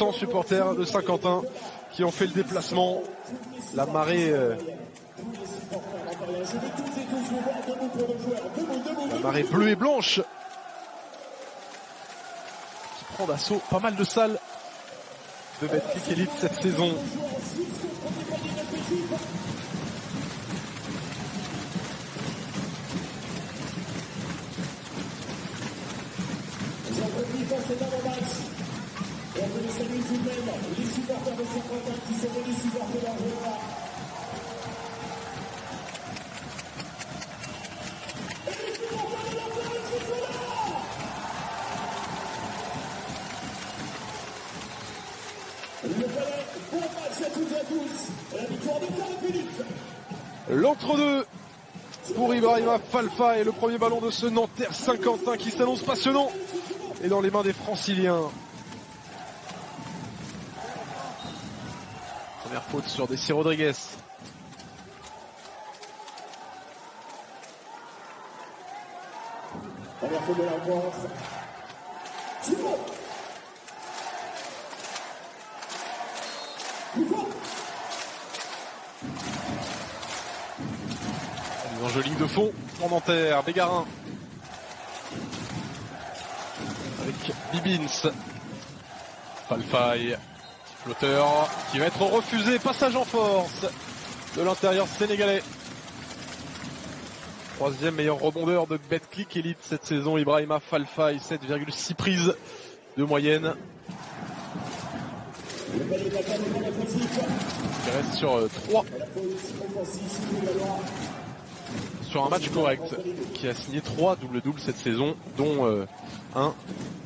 200 supporters de Saint-Quentin qui ont fait le déplacement. La marée bleue et blanche qui prend d'assaut pas mal de salles de Betclic Elite cette saison. C'est avant-match. Et on peut les saluer tout de même, les supporters de Saint-Quentin qui sont venus supporter leur joueur. Et les supporters de la Flèche qui sont là. Le palais, bon match à toutes et à tous. La victoire de Pierre-Philippe. L'entre-deux pour Ibrahima Falfa et le premier ballon de ce Nanterre Saint-Quentin qui s'annonce passionnant. Et dans les mains des Franciliens. Première faute sur Dessy Rodriguez. Première faute de la rencontre. Une enjolive de fond pour Nanterre. Bégarin. Avec Bibins. Falfaille. Flotteur qui va être refusé. Passage en force de l'intérieur sénégalais. Troisième meilleur rebondeur de Betclic Elite cette saison. Ibrahima Falfaille. 7,6 prises de moyenne. Il reste sur 3. Sur un match correct. Qui a signé 3 double-double cette saison. Dont 1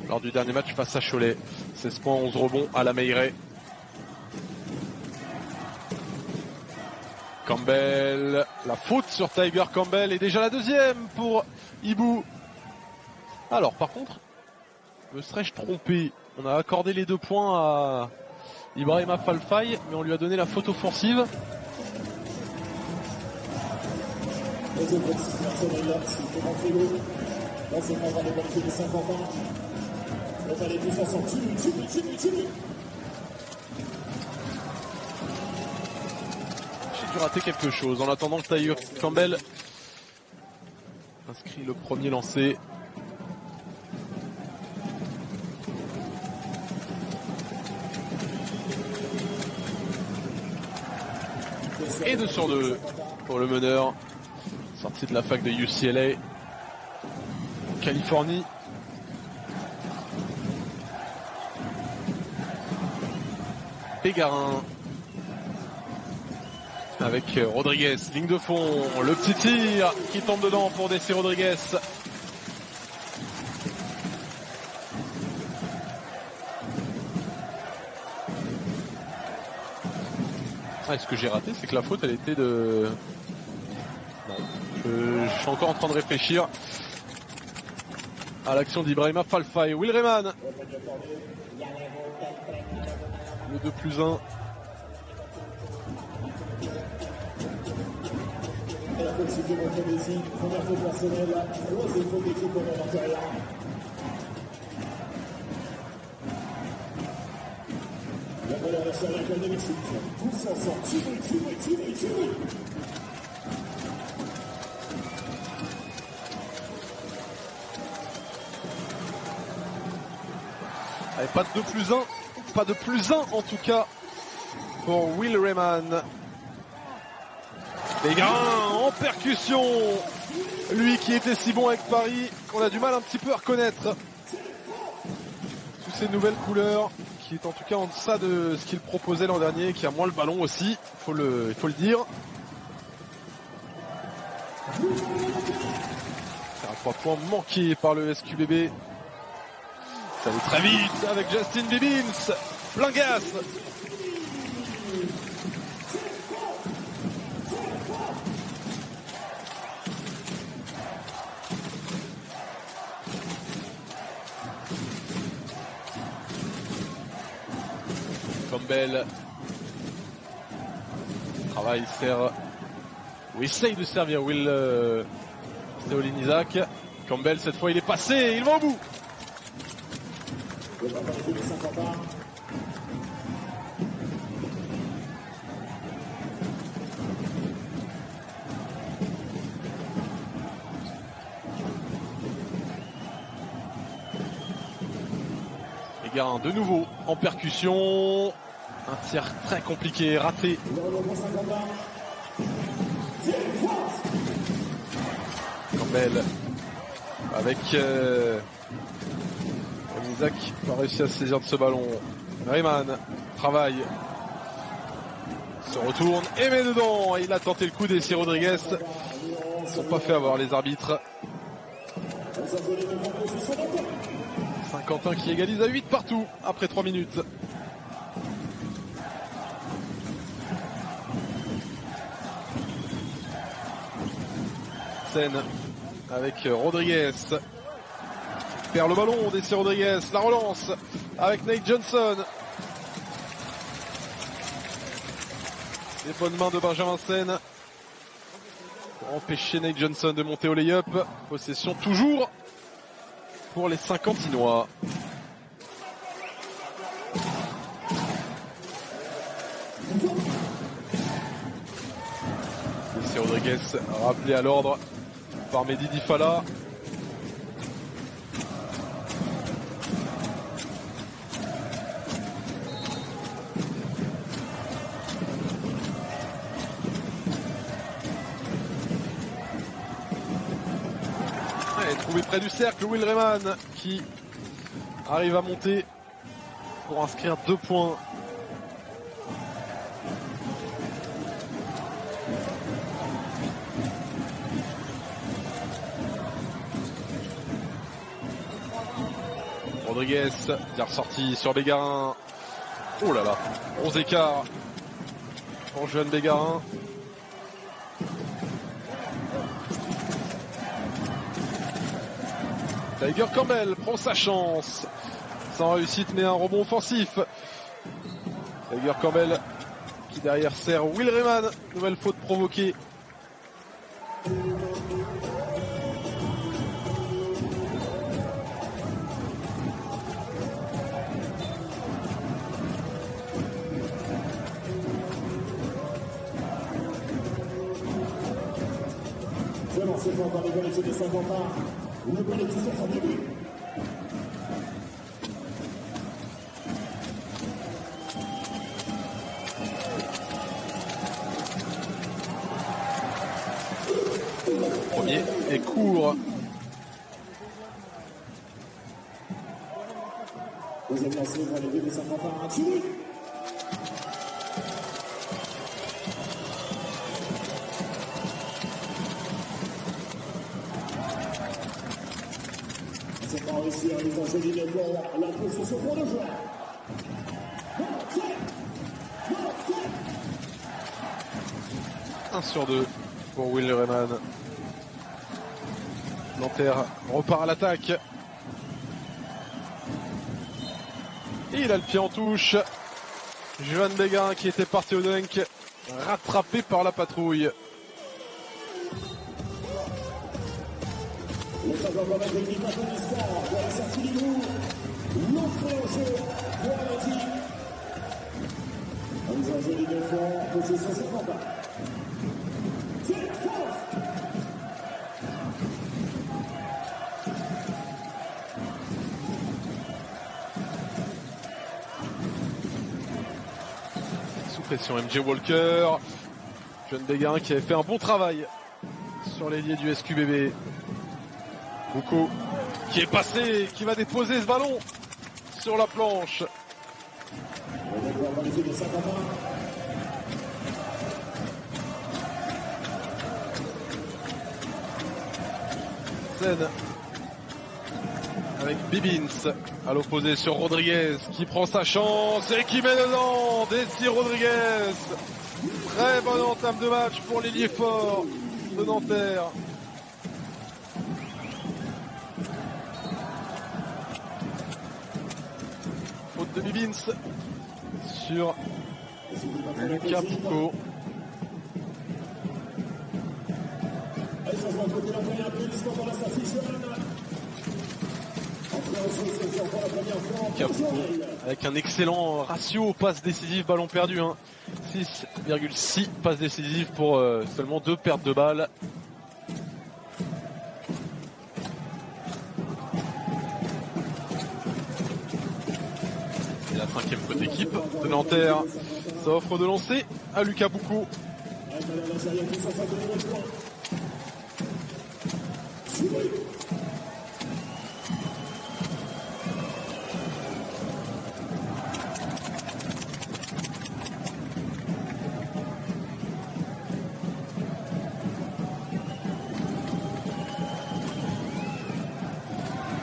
lors du dernier match face à Cholet. 16 points, 11 rebonds à la Meilleraye. Campbell, la faute sur Tiger Campbell est déjà la deuxième pour Ibou. Alors par contre, me serais-je trompé? On a accordé les 2 points à Ibrahima Falfaille, mais on lui a donné la faute offensive. Là, c'est pas les balles de Saint-Quentin. On va aller tous ensemble. Tini. J'ai dû rater quelque chose. En attendant que Tiger Campbell inscrit le premier lancé. Et 2 sur 2 pour le meneur. Sorti de la fac de UCLA. Californie. Bégarin avec Rodriguez, ligne de fond, le petit tir qui tombe dedans pour Dessy Rodriguez. Ce que j'ai raté, c'est que la faute elle était de... Non, je suis encore en train de réfléchir à l'action d'Ibrahima Falfaille. Will Rayman. Le 2+1. Et la faute sifflée contre Dessy. Première faute personnelle. Troisième faute d'équipe pour l'intérieur. La balle à l'extérieur avec la Mexique. Tous ensemble. Tini. Allez, pas de 2+1, pas de +1 en tout cas pour Will Rayman. Bégarin en percussion, lui qui était si bon avec Paris, qu'on a du mal un petit peu à reconnaître sous ces nouvelles couleurs, qui est en tout cas en deçà de ce qu'il proposait l'an dernier, qui a moins le ballon aussi, il faut le dire. C'est un 3 points manqué par le SQBB. Ça va très vite avec Justin Bibins, plein gaz. Campbell travail, sert ou essaye de servir Will Stéoline Isaac. Campbell cette fois il est passé, il va au bout. Bégarin de nouveau en percussion. Un tir très compliqué, raté. Campbell avec Isaac qui n'a pas réussi à se saisir de ce ballon. Rayman travaille, se retourne et met dedans. Il a tenté le coup d'Essi Rodriguez. Ils ne sont pas fait avoir les arbitres. Saint-Quentin qui égalise à 8 partout après 3 minutes. Scène avec Rodriguez. Perd le ballon d'Essi Rodriguez. La relance avec Nate Johnson. Les bonnes mains de Benjamin Sen pour empêcher Nate Johnson de monter au lay-up. Possession toujours pour les Saint-Quentinois. Essi Rodriguez rappelé à l'ordre par Mehdi Difala. Trouvé près du cercle, Will Rayman qui arrive à monter pour inscrire 2 points. Rodriguez qui est ressorti sur Bégarin. Oh là là, 11 écarts pour Johan Bégarin. Tiger Campbell prend sa chance. Sans réussite mais un rebond offensif. Tiger Campbell qui derrière sert Will Rayman. Nouvelle faute provoquée. C'est bon par les collections de Saint-Quentin. Le collectif sur son début. Premier est court. Deuxième lancé pour les deux de Saint-Quentin. Chili. C'est pas réussi à les enjolier les bords. La possession pour le joueur. 1 sur 2 pour Will Rayman. Nanterre repart à l'attaque. Et il a le pied en touche. Johan Bégarin qui était parti au dunk, rattrapé par la patrouille. Le savoir avec l'équipage de l'histoire pour la sortie du loup. L'entrée en jeu pour la team. Ils ont joli de fond, possession Saint-Quentin. Sous pression MJ Walker. Johan Bégarin qui avait fait un bon travail sur l'ailier du SQBB. Bouko qui est passé, qui va déposer ce ballon sur la planche. Scène avec Bibins à l'opposé sur Rodriguez qui prend sa chance et qui met dedans Essi Rodriguez. Très bonne entame de match pour l'ailier fort de Nanterre. Faute de Bibins sur Lucas Bouko. Avec un excellent ratio passes décisives ballon perdu, hein. 6,6 passes décisives pour seulement 2 pertes de balles. 5e côté équipe de Nanterre. Ça offre de lancer à Lucas Boucaud.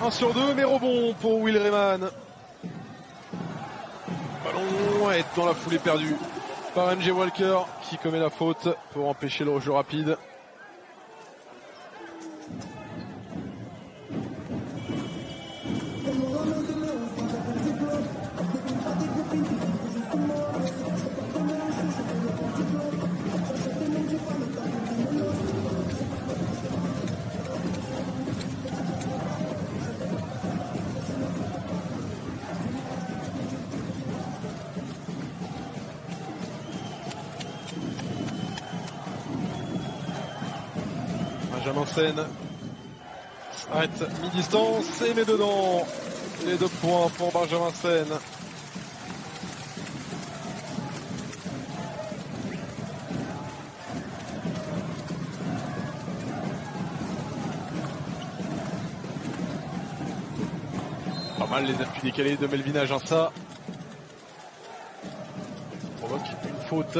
Un sur deux, mais rebond pour Will Rayman. Ballon est dans la foulée perdue par MJ Walker qui commet la faute pour empêcher le jeu rapide. Benjamin Sen s'arrête mi-distance et met dedans les 2 points pour Benjamin Sen. Pas mal les appuis décalés de Melvin Aginsa. Ça provoque une faute.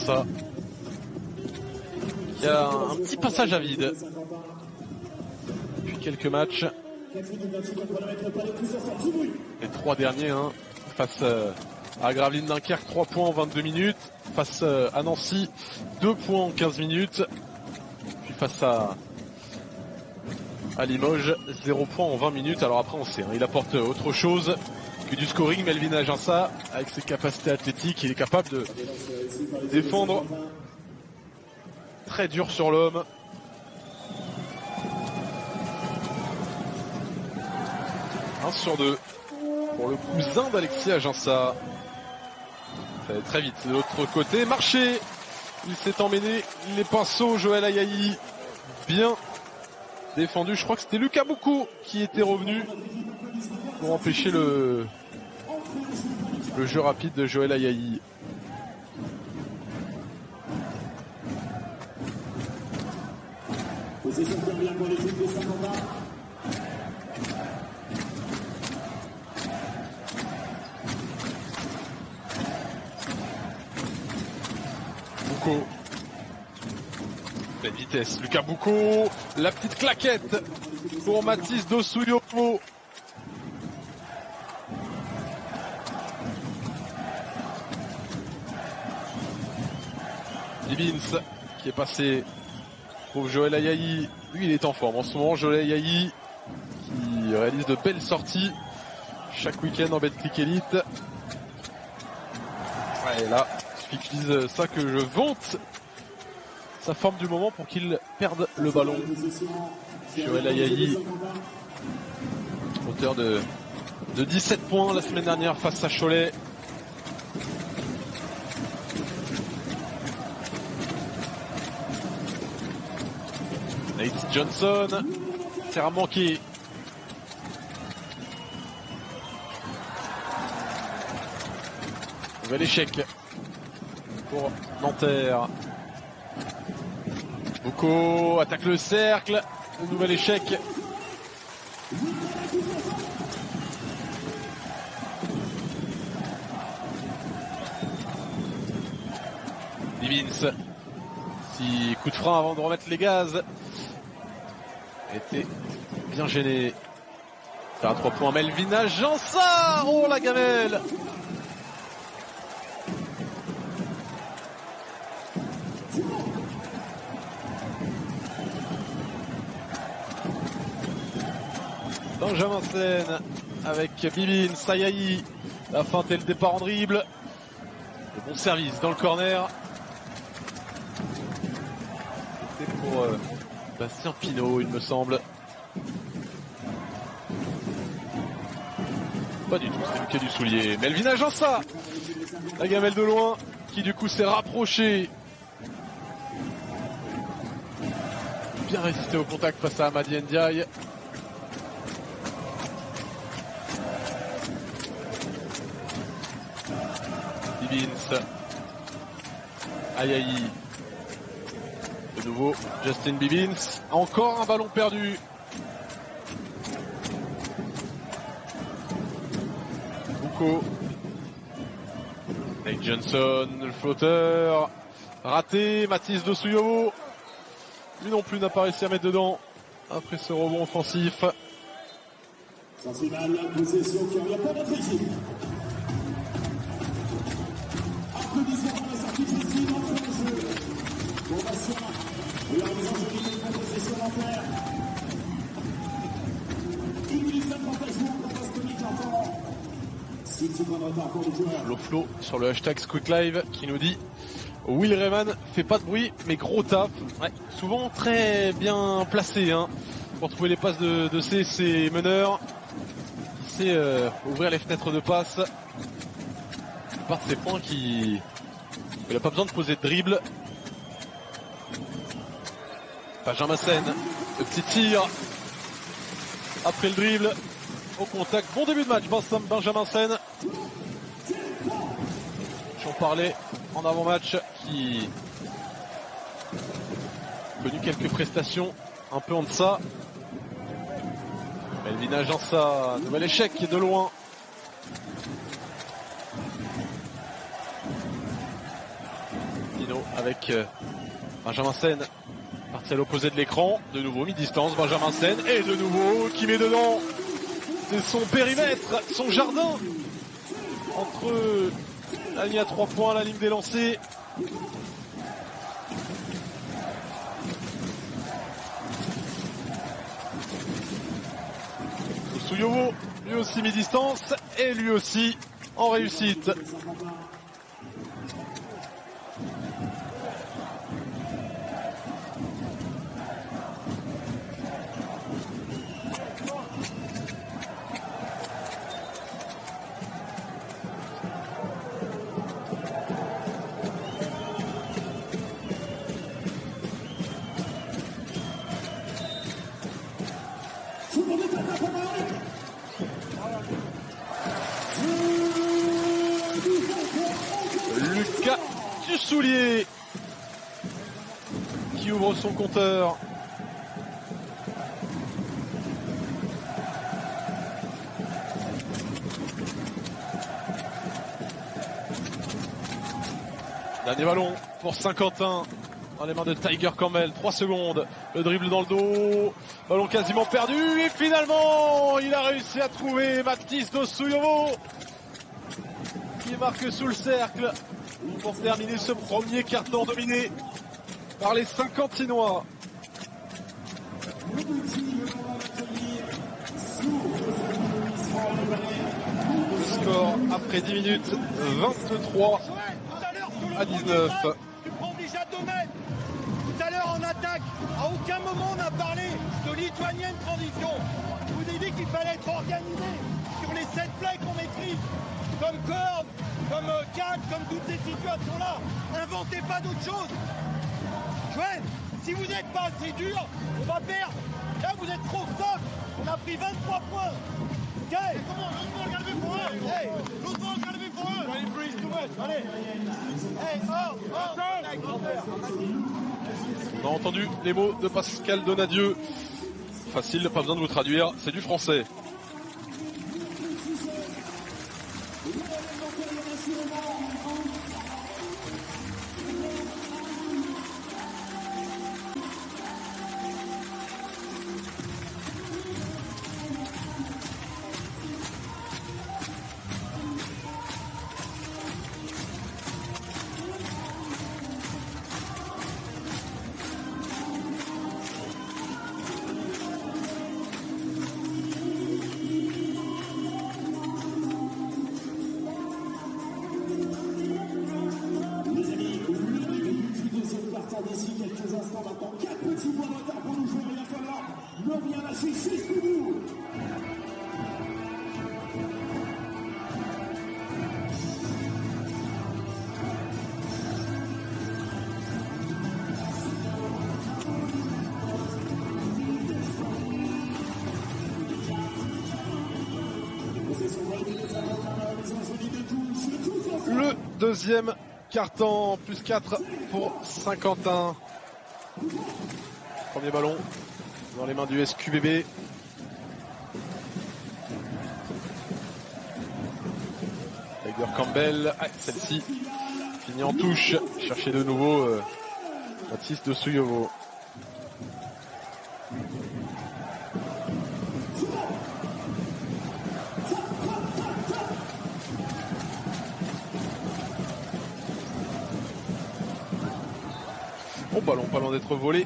Ça. Il y a un petit passage à vide depuis quelques matchs. Les 3 derniers face à Gravelines Dunkerque, 3 points en 22 minutes. Face à Nancy, 2 points en 15 minutes. Puis face à Limoges, 0 points en 20 minutes. Alors après on sait, il apporte autre chose que du scoring. Melvin Aginsa, avec ses capacités athlétiques, il est capable de défendre très dur sur l'homme. Un sur 2 pour le cousin d'Alexis Aginsa. Ça va être très vite. De l'autre côté, Marché. Il s'est emmêlé les pinceaux. Joël Ayayi, bien défendu. Je crois que c'était Lucas Boucaud qui était revenu pour empêcher le jeu rapide de Joël Ayayi. Boucaud. Pleine vitesse. Lucas Boucaud. La petite claquette pour Mathis Dossouyo. Divins qui est passé pour Joël Ayayi. Lui il est en forme en ce moment. Joël Ayayi qui réalise de belles sorties chaque week-end en Betclic Elite. Ouais, là, il suffit que je dise ça que je vante sa forme du moment pour qu'il perde le ballon. Joël Ayayi, auteur de 17 points la semaine dernière face à Cholet. Nate Johnson, c'est manqué. Nouvel échec pour Nanterre. Boucaud attaque le cercle. Nouvel échec. Divins. Petit coup de frein avant de remettre les gaz. Était bien gêné. Faire un 3 points. Melvin Aginsa. Oh la gamelle. Benjamin Sen avec Bibin, Sayayi. La feinte et le départ en dribble. Le bon service dans le corner. C'était pour Bastien Pinault, il me semble. Pas du tout, c'est Lucas Dussoulier. Melvin Aginsa. La gamelle de loin. qui du coup s'est rapproché. Bien résisté au contact face à Amadi Ndiaye. Bibins. Ayayi. De nouveau, Justin Bibins. Encore un ballon perdu. Bouko. Nate Johnson, le flotteur. Raté. Mathis Dosuyovo. Lui non plus n'a pas réussi à mettre dedans. Après ce rebond offensif. Sentinelle, la possession qui revient pour notre équipe. Applaudissements pour les sorties précises dans le jeu. Formation. Et en faisant une possession dentaire. Utilise la protection pour Bosconic en temps. Si tu prends retard pour les joueurs. Loflo sur le hashtag Scoot Live qui nous dit Will Rayman fait pas de bruit mais gros taf. Ouais, souvent très bien placé hein, pour trouver les passes de ses meneurs. Il sait ouvrir les fenêtres de passe. C'est part de ses points qui... Il n'a pas besoin de poser de dribble. Benjamin Sen, le petit tir. Après le dribble, au contact. Bon début de match, Benjamin Sen. J'en parlais en avant-match qui a connu quelques prestations un peu en deçà. Melvin Agença, nouvel échec de loin. Dino avec Benjamin Sen, parti à l'opposé de l'écran. De nouveau mi-distance, Benjamin Sen et de nouveau qui met dedans. C'est son périmètre, son jardin. Entre la ligne à 3 points, la ligne des lancers. Dosuyovo, lui aussi mi-distance et lui aussi en réussite. Lucas Dussoulier qui ouvre son compteur. Dernier ballon pour Saint-Quentin dans les mains de Tiger Campbell. 3 secondes, le dribble dans le dos, ballon quasiment perdu et finalement il a réussi à trouver Mathis Dosuyovo qui marque sous le cercle pour terminer ce premier quart-temps dominé par les Saint-Quentinois. Le score après 10 minutes, 23 à 19. Tu prends déjà 2 mètres. Tout à l'heure en attaque, à aucun moment on a parlé de lituanienne transition. Je vous ai dit qu'il fallait être organisé sur les 7 plays qu'on maîtrise. Comme corde, comme catch, comme toutes ces situations-là. Inventez pas d'autre chose. Joël, si vous n'êtes pas assez dur, on va perdre. Là, vous êtes trop soft. On a pris 23 points. Ok. Comment l'autre ball galvé pour eux. Hey, l'autre ball galvé pour eux. Allez. Hey, On a entendu les mots de Pascal Donadieu. Facile, pas besoin de vous traduire, c'est du français. D'ici quelques instants maintenant, 4 petits points de retard pour nous jouer, il va falloir ne rien lâcher jusqu'au bout. Deuxième carton, plus 4 pour Saint-Quentin. Premier ballon dans les mains du SQBB. Tiger Campbell, celle-ci finit en touche. Chercher de nouveau Baptiste de Souyovo. Bon ballon, pas loin d'être volé.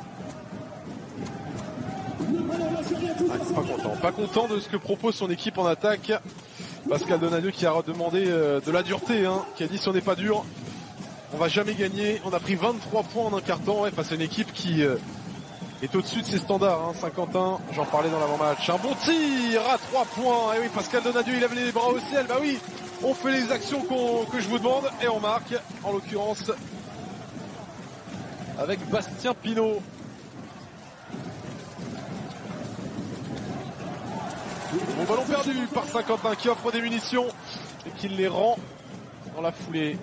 Pas content de ce que propose son équipe en attaque. Pascal Donadieu qui a demandé de la dureté, qui a dit si on n'est pas dur, on va jamais gagner. On a pris 23 points en un quart-temps face à une équipe qui est au-dessus de ses standards. Saint-Quentin, j'en parlais dans l'avant-match. Un bon tir à 3 points. Et oui, Pascal Donadieu, il lève les bras au ciel. Bah oui, on fait les actions que je vous demande et on marque, en l'occurrence, avec Bastien Pinault. Bon ballon perdu par Saint-Quentin qui offre des munitions et qui les rend dans la foulée.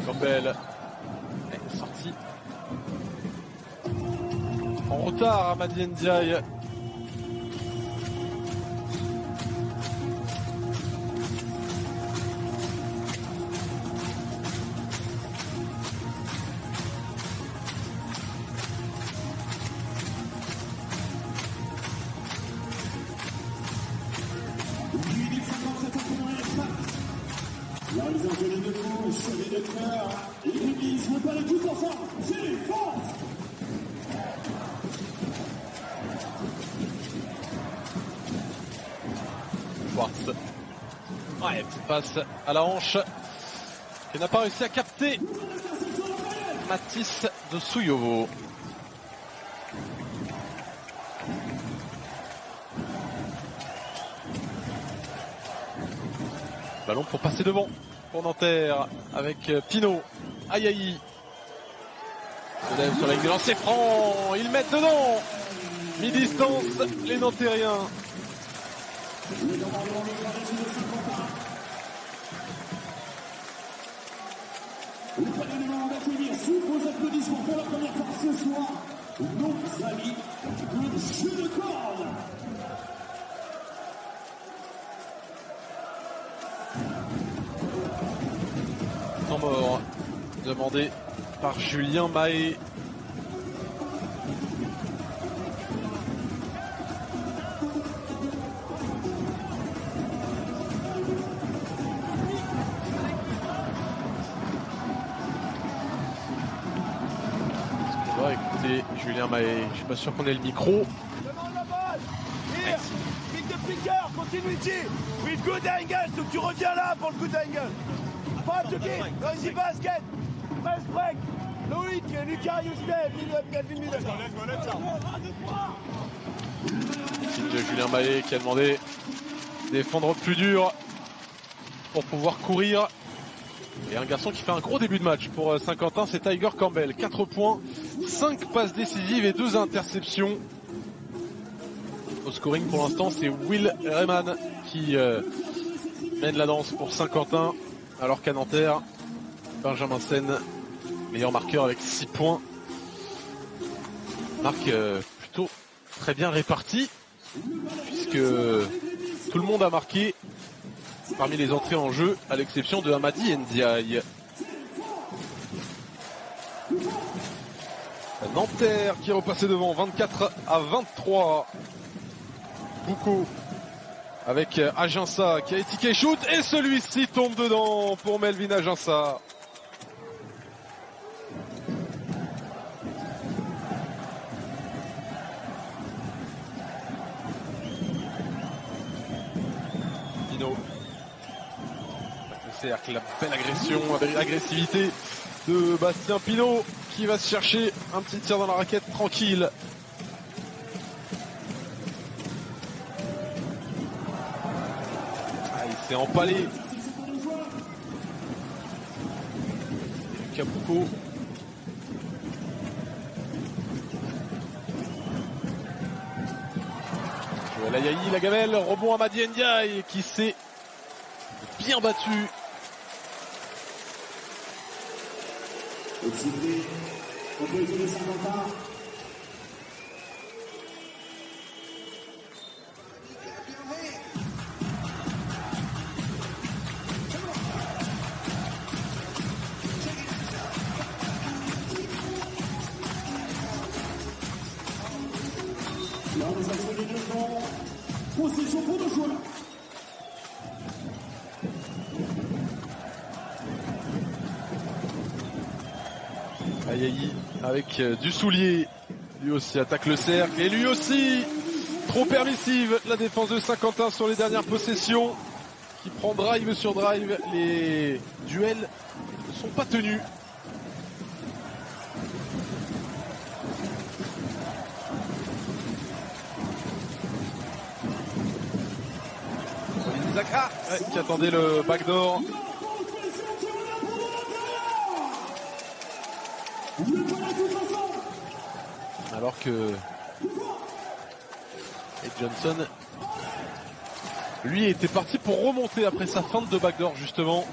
Campbell est sorti en retard à Madi Ndiaye. Ouais, petite passe à la hanche qui n'a pas réussi à capter Mathis de Souyovo. Ballon pour passer devant pour Nanterre avec Pinault. Aïe aïe. Sur la ligne de lancer franc, ils mettent dedans. Mi-distance, les Nantériens. Le Parlement d'accueillir sous vos applaudissements pour la première fois ce soir nos amis de jeu de corde. Temps mort demandé par Julien Mahé. Julien Mahé, je suis pas sûr qu'on ait le micro. Demande la balle. Here. Kick de piqueur, continuity. With good angle, donc tu reviens là pour le good angle. Pas de kick, noisy basket. Press break. Loïc, Lucas Yousseff, Calvin Miller. Signe de Julien Mahé qui a demandé de défendre plus dur pour pouvoir courir. Et un garçon qui fait un gros début de match pour Saint-Quentin, c'est Tiger Campbell. 4 points, 5 passes décisives et 2 interceptions. Au scoring pour l'instant, c'est Will Rayman qui mène la danse pour Saint-Quentin. Alors qu'à Nanterre, Benjamin Sen, meilleur marqueur avec 6 points. Marque plutôt très bien répartie, puisque tout le monde a marqué parmi les entrées en jeu, à l'exception de Hamadi Ndiaye. Nanterre qui est repassé devant, 24-23. Boucaud avec Aginsa qui a étiqué shoot et celui-ci tombe dedans pour Melvin Aginsa. Dino. Avec la belle agression, avec l'agressivité de Bastien Pinault qui va se chercher un petit tir dans la raquette tranquille. Ah, il s'est empalé. Lucas Boucaud. Joël Ayayi, la gamelle, rebond à Madi Ndiaye qui s'est bien battu. On peut utiliser 50 ans. L'organisation des deux camps. Possession pour nos joueurs. Ayayi avec du soulier, lui aussi attaque le cercle et lui aussi trop permissive la défense de Saint-Quentin sur les dernières possessions qui prend drive sur drive, les duels ne sont pas tenus. Qui attendait le backdoor. Alors que Nate Johnson lui était parti pour remonter après sa feinte de backdoor justement.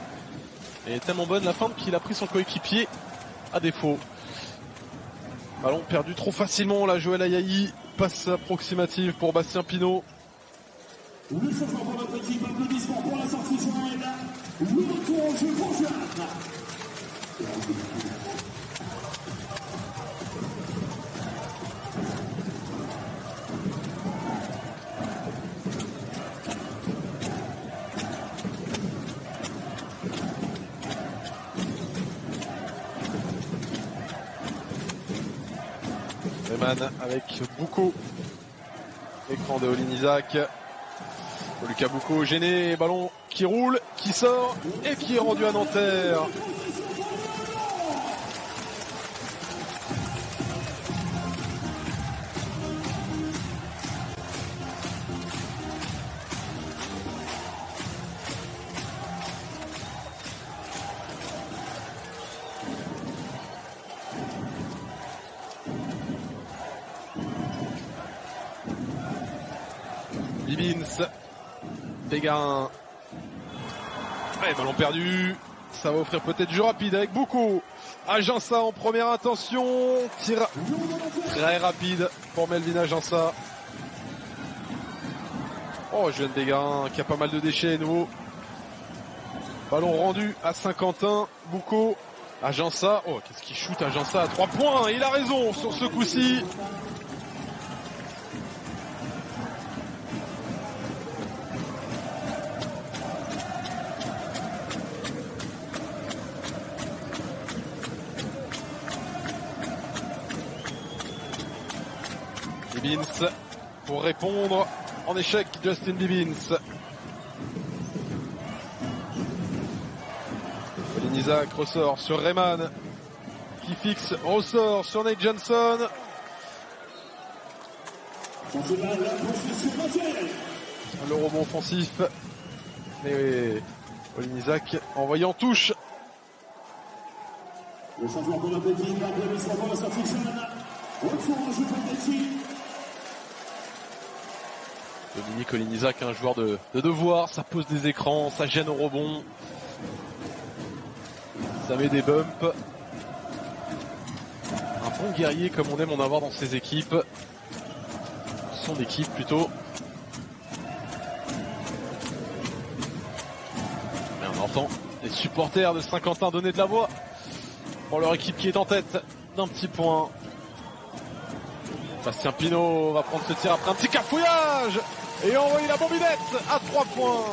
Et tellement bonne la feinte qu'il a pris son coéquipier à défaut. Ballon perdu trop facilement là, Joël Ayayi, passe approximative pour Bastien Pinault. Le changement pour notre équipe, applaudissements pour la sortie Joël. Le retour au jeu pour Joël. Rayman avec Boucaud. Écran de Olin Isaac. Lucas Boucaud gêné, ballon qui roule, qui sort et qui est rendu à Nanterre. Bibins. Pégarin. Ouais, ballon perdu. Ça va offrir peut-être jeu rapide avec beaucoup. Agença en première intention. Tir très rapide pour Melvin Agença. Oh, Julien Pégarin qui a pas mal de déchets à nouveau. Ballon rendu à Saint-Quentin. Boucaud. Agença. Oh, qu'est-ce qu'il shoot Agença à 3 points. Il a raison sur ce coup-ci. Bibins pour répondre en échec, Justin Bibins. Olin Isaac ressort sur Rayman qui fixe, ressort sur Nate Johnson. Le rebond offensif. Mais Olin Isaac envoyé en touche. Le changement pour notre équipe, applaudissements pour la sortie de Chemin. Retour au jeu pour Messi. Dominique Olin Isaac, un joueur de devoir, ça pose des écrans, ça gêne au rebond. Ça met des bumps. Un bon guerrier comme on aime en avoir dans ses équipes. Son équipe plutôt. Et on entend les supporters de Saint-Quentin donner de la voix pour leur équipe qui est en tête d'un petit point. Bastien Pinault va prendre ce tir après un petit cafouillage et envoyer la bombinette à 3 points.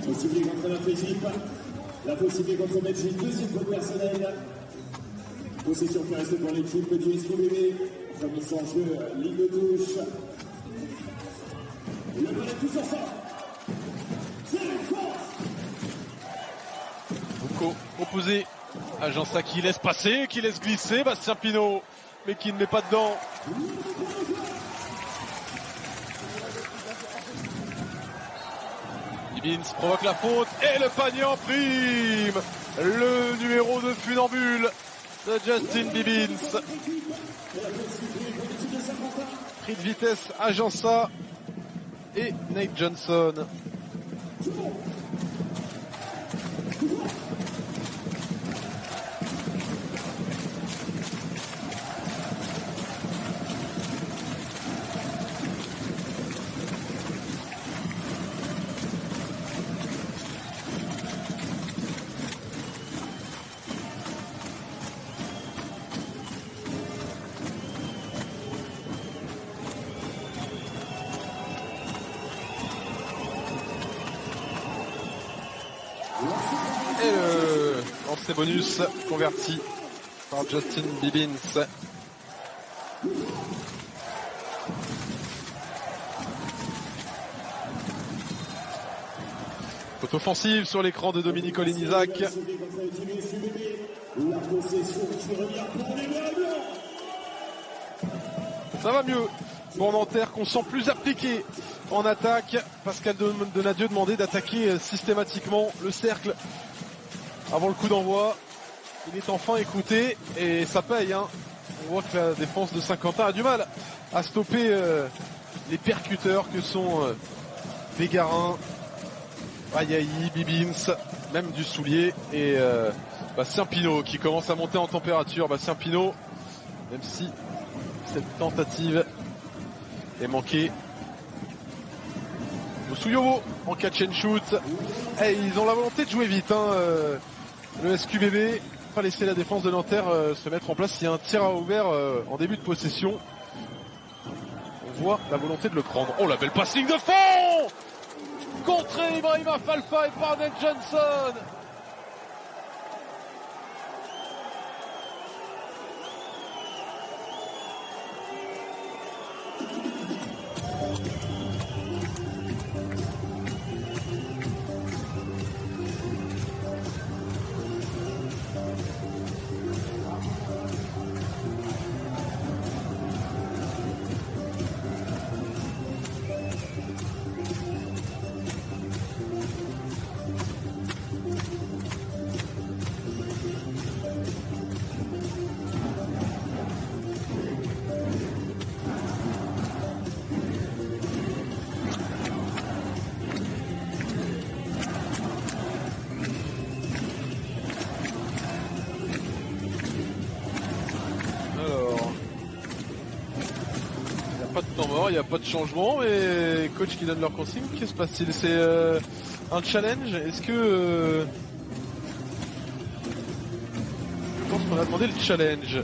Possibilité contre notre équipe, la possibilité contre Belgique, deuxième faute personnelle. Possession qui reste pour l'équipe du SPBB. Remise en jeu, ligne de touche. Reprenez tous ensemble. C'est force. Bouco opposé. Agença qui laisse passer, qui laisse glisser. Bastien Pinot, mais qui ne met pas dedans. Bibbins provoque la faute et le panier en prime. Le numéro de funambule de Justin Bibbins. Prix de vitesse Agença et Nate Johnson. Et le lancer bonus converti par Justin Bibbins. Faute offensive sur l'écran de Dominique Olenisac. La possession qui revient pour les Blancs. Ça va mieux pour Nanterre qu'on sent plus appliqué en attaque. Pascal Donadieu demandait d'attaquer systématiquement le cercle avant le coup d'envoi. Il est enfin écouté et ça paye. On voit que la défense de Saint-Quentin a du mal à stopper les percuteurs que sont Bégarin, Ayaï, Bibbins, même du Soulier et Bastien Pinot qui commence à monter en température. Bastien Pinot, même si cette tentative est manquée. Souyovo en catch and shoot. Hey, ils ont la volonté de jouer vite. Le SQBB, pas laisser la défense de Nanterre se mettre en place. Il y a un tir à ouvert en début de possession. On voit la volonté de le prendre. Oh, la belle passing de fond contré Ibrahima Falfa et par Nate Johnson. Il n'y a pas de changement, mais coach qui donne leur consigne, qu'est-ce qui se passe-t-il? C'est un challenge? Est-ce que... Je pense qu'on a demandé le challenge.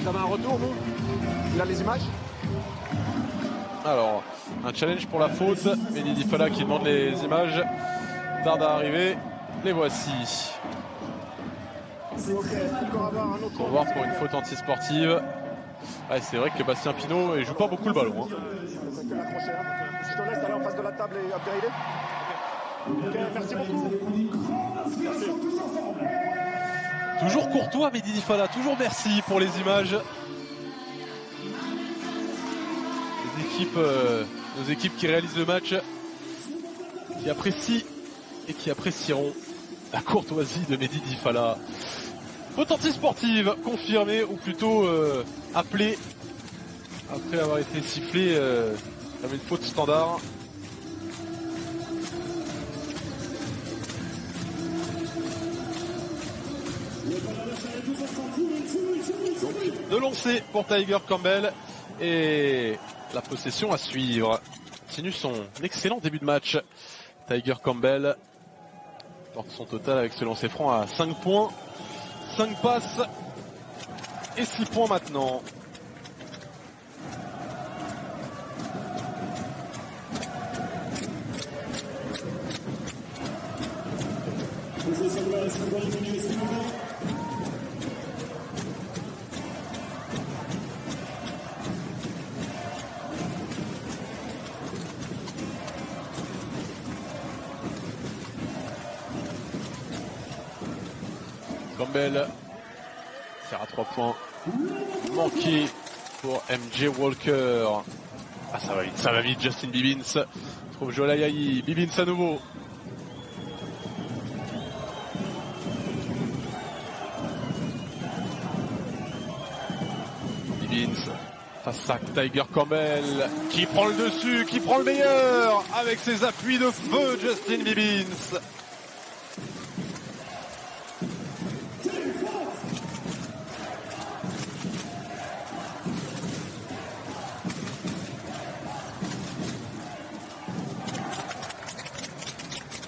Ça va un retour, vous? Il a les images? Alors, un challenge pour la faute. Mehdi Difala qui demande les images. Tarde à arriver. Les voici. Pour voir pour une faute antisportive. Ouais, c'est vrai que Bastien Pinot il joue pas beaucoup le ballon. Je te laisse aller en face de la table et upgrader. Ok, merci beaucoup. Merci. Toujours courtois Mehdi Difala, toujours merci pour les images. Les équipes, nos équipes qui réalisent le match, qui apprécient et qui apprécieront la courtoisie de Mehdi Difala. Faute antisportive confirmée, ou plutôt appelée après avoir été sifflée comme une faute standard. Donc, de lancer pour Tiger Campbell et la possession à suivre. Continue son excellent début de match. Tiger Campbell porte son total avec ce lancer franc à 5 points. 5 passes et 6 points maintenant. Campbell sert à 3 points. Manqué pour MJ Walker. Ah, ça va vite. Justin Bibbins trouve Joel Ayayi. Bibbins à nouveau. Bibbins face à Tiger Campbell qui prend le dessus, qui prend le meilleur avec ses appuis de feu. Justin Bibbins.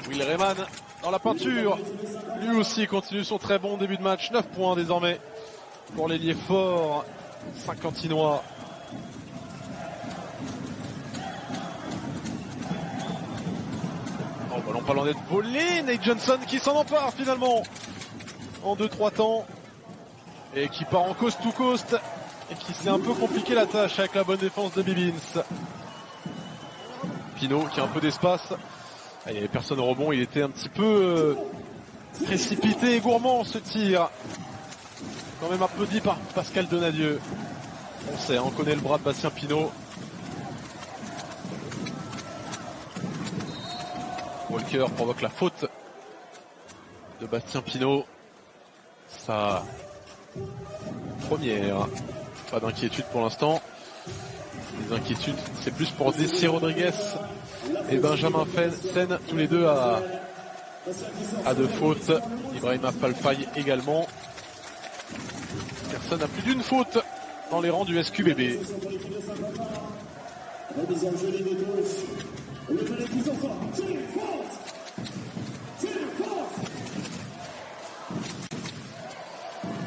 Will Rayman dans la peinture, lui aussi continue son très bon début de match, 9 points désormais pour l'ailier fort Saint-Quentinois. Oh, ballon pas loin d'être volé, Nate Johnson qui s'en empare finalement en 2-3 temps et qui part en coast to coast et qui s'est un peu compliqué la tâche avec la bonne défense de Bibbins. Pinot qui a un peu d'espace. Ah, il n'y avait personne au rebond, il était un petit peu précipité et gourmand ce tir. Quand même applaudi par Pascal Donadieu. On sait, on connaît le bras de Bastien Pinot. Walker provoque la faute de Bastien Pinot. Sa première. Pas d'inquiétude pour l'instant. Les inquiétudes, c'est plus pour Desi Rodriguez et Benjamin Sen, tous les deux à 2 fautes. Ibrahima Falfaye également. Personne n'a plus d'une faute dans les rangs du SQBB.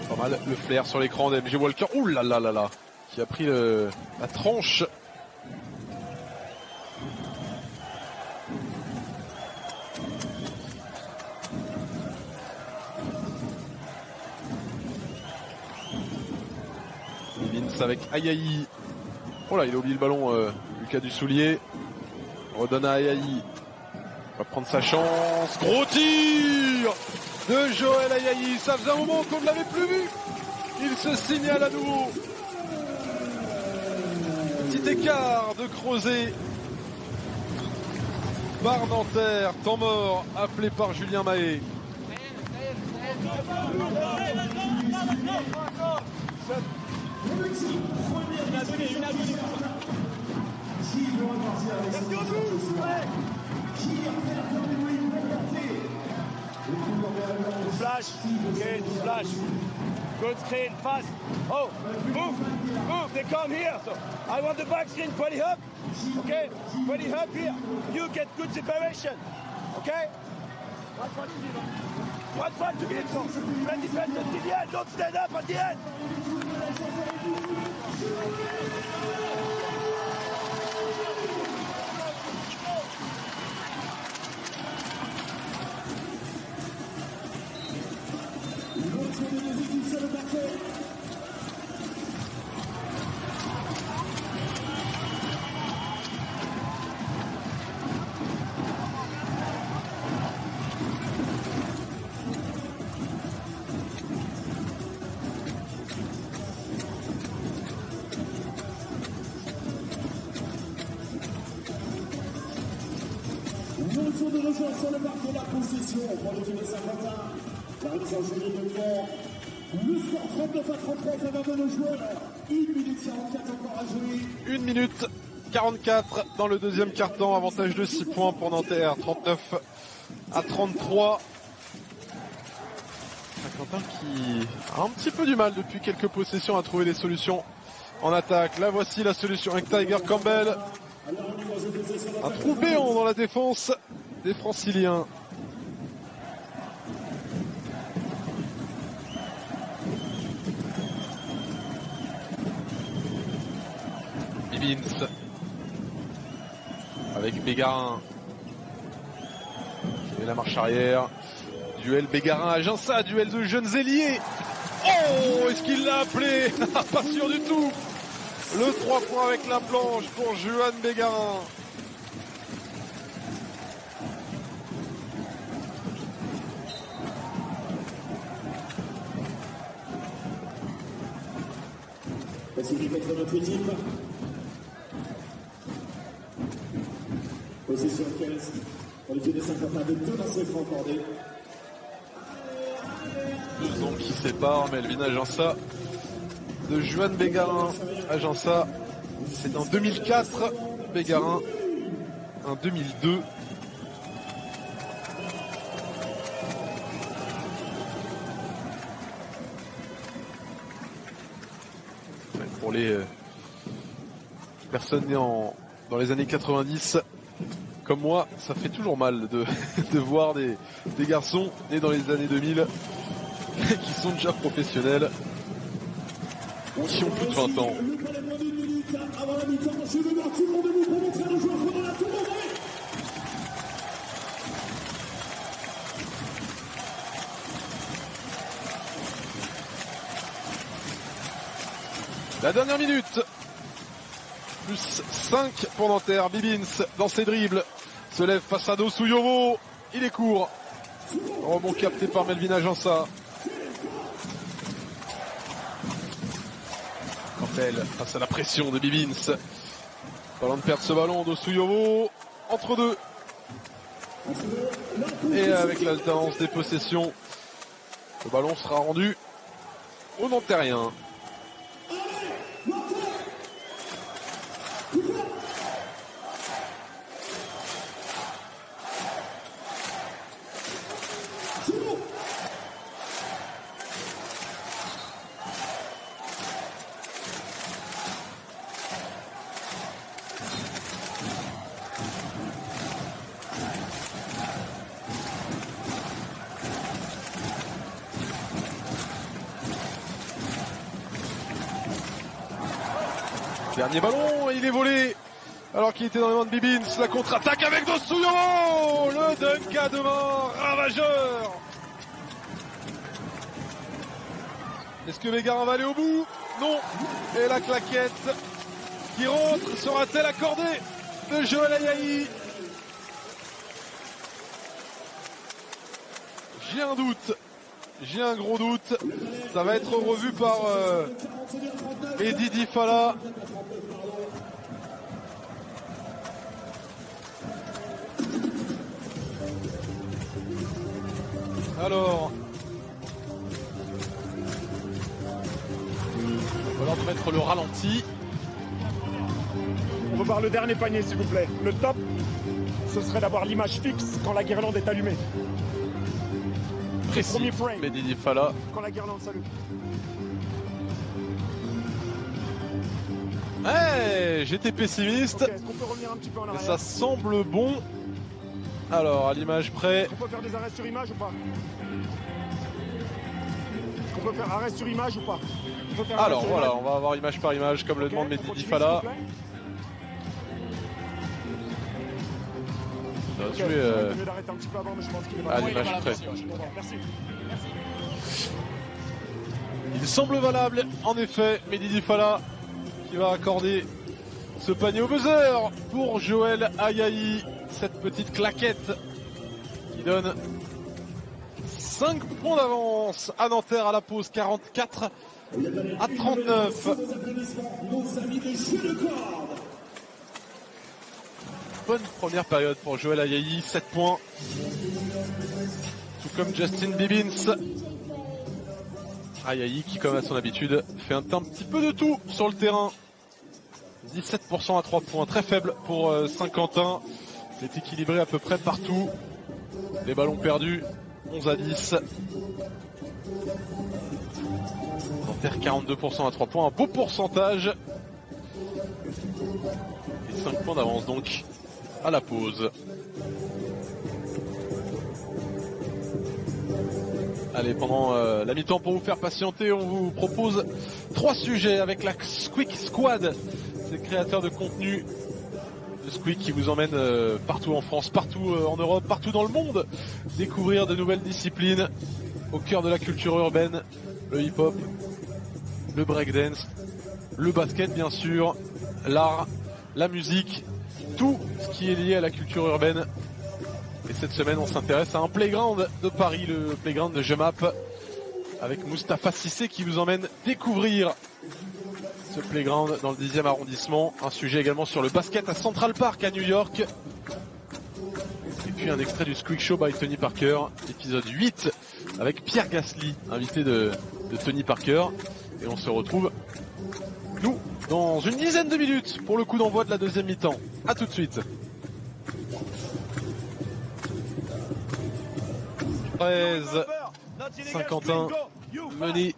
Pas mal le flair sur l'écran d'MJ Walker. Ouh là là là là, qui a pris la tranche. Avec Ayayi. Oh là, il a oublié le ballon, Lucas Dussoulier. Redonne à Ayayi. Va prendre sa chance. Gros tir de Joel Ayayi. Ça faisait un moment qu'on ne l'avait plus vu. Il se signale à nouveau. Petit écart de Crozet par Nanterre. Temps mort appelé par Julien Mahé. Flash, okay, flash. Good screen, fast. Oh, move, they come here. So I want the back screen, 20 up. Okay, 20 up here. You get good separation. Okay? One to give. So when defense until the end, don't stand up at the end. De retour sur le parc de la possession pour l'équipe de Saint-Quentin. La remise en jeu de Clerc. Le score 39 à 33 en faveur de nos joueurs. 1 minute 44 encore à jouer. 1 minute 44 dans le deuxième quart-temps. Avantage de 6 points pour Nanterre. 39 à 33. Saint-Quentin qui a un petit peu du mal depuis quelques possessions à trouver des solutions en attaque. Là voici la solution avec Tiger Campbell. Un trou béant dans la défense des Franciliens. Bibbins avec Bégarin qui met la marche arrière. Duel Bégarin à Ginsa, duel de jeunes ailiers. Oh, est-ce qu'il l'a appelé? Pas sûr du tout. Le 3 points avec la planche pour Juan Bégarin. notre équipe. Position 15 pour l'équipe des 50 avec 2 lancers francs accordés. 2 ans qui séparent Melvin Agença de Juan Bégarin. Agença, c'est en 2004, Bégarin en 2002. Pour les personnes nées dans les années 90, comme moi, ça fait toujours mal de voir des garçons nés dans les années 2000 qui sont déjà professionnels, qui ont plus de 20 ans. La dernière minute, plus 5 pour Nanterre. Bibins dans ses dribbles se lève face à Dosouyovo, il est court. Rebond capté par Melvin Agença. Cantel face à la pression de Bibins. Pas de perdre ce ballon, Dosouyovo entre deux. Et avec l'alternance des possessions, le ballon sera rendu aux Nanterriens. Dernier ballon, et il est volé alors qu'il était dans les mains de Bibins. La contre-attaque avec Dosouyovo, le dunk à deux mains, ravageur. Est-ce que Bégarin va aller au bout? Non. Et la claquette qui rentre sera-t-elle accordée de Joël Ayayi? J'ai un doute. J'ai un gros doute. Ça va être revu par Eddie Difala. Alors, il va falloir mettre le ralenti. On veut voir le dernier panier, s'il vous plaît. Le top, ce serait d'avoir l'image fixe quand la guirlande est allumée. Précis, premier frame. Eddie Difala. Quand la guirlande s'allume. Hey, j'étais pessimiste. Okay, est-ce qu'on peut revenir un petit peu en arrière? Ça semble bon. Alors, à l'image près. On peut faire des arrêts sur image ou pas? Est-ce qu'on peut faire arrêt sur image ou pas? Alors voilà, on va avoir image par image comme le demande Mehdi Difala. Il va jouer à l'image près. Il semble valable, en effet, Mehdi Difala qui va accorder ce panier au buzzer pour Joël Ayayi. Cette petite claquette qui donne 5 points d'avance à Nanterre à la pause, 44 à 39. Bonne première période pour Joël Ayayi, 7 points. Tout comme Justin Bibins. Ayayi qui, comme à son habitude, fait un petit peu de tout sur le terrain. 17% à 3 points, très faible pour Saint-Quentin. C'est équilibré à peu près partout. Les ballons perdus, 11 à 10. Nanterre 42% à 3 points, un beau pourcentage. Et 5 points d'avance donc à la pause. Allez, pendant la mi-temps, pour vous faire patienter, on vous propose 3 sujets avec la Squeak Squad. Ces créateurs de contenu de Squeak qui vous emmènent partout en France, partout en Europe, partout dans le monde, découvrir de nouvelles disciplines au cœur de la culture urbaine, le hip-hop, le breakdance, le basket bien sûr, l'art, la musique, tout ce qui est lié à la culture urbaine. Et cette semaine, on s'intéresse à un playground de Paris, le playground de Gemap, avec Moustapha Cissé qui vous emmène découvrir ce playground dans le 10e arrondissement. Un sujet également sur le basket à Central Park à New York. Et puis un extrait du Squeak Show by Tony Parker, épisode 8, avec Pierre Gasly, invité de Tony Parker. Et on se retrouve, nous, dans une dizaine de minutes pour le coup d'envoi de la deuxième mi-temps. A tout de suite. 13, Saint-Quentin mené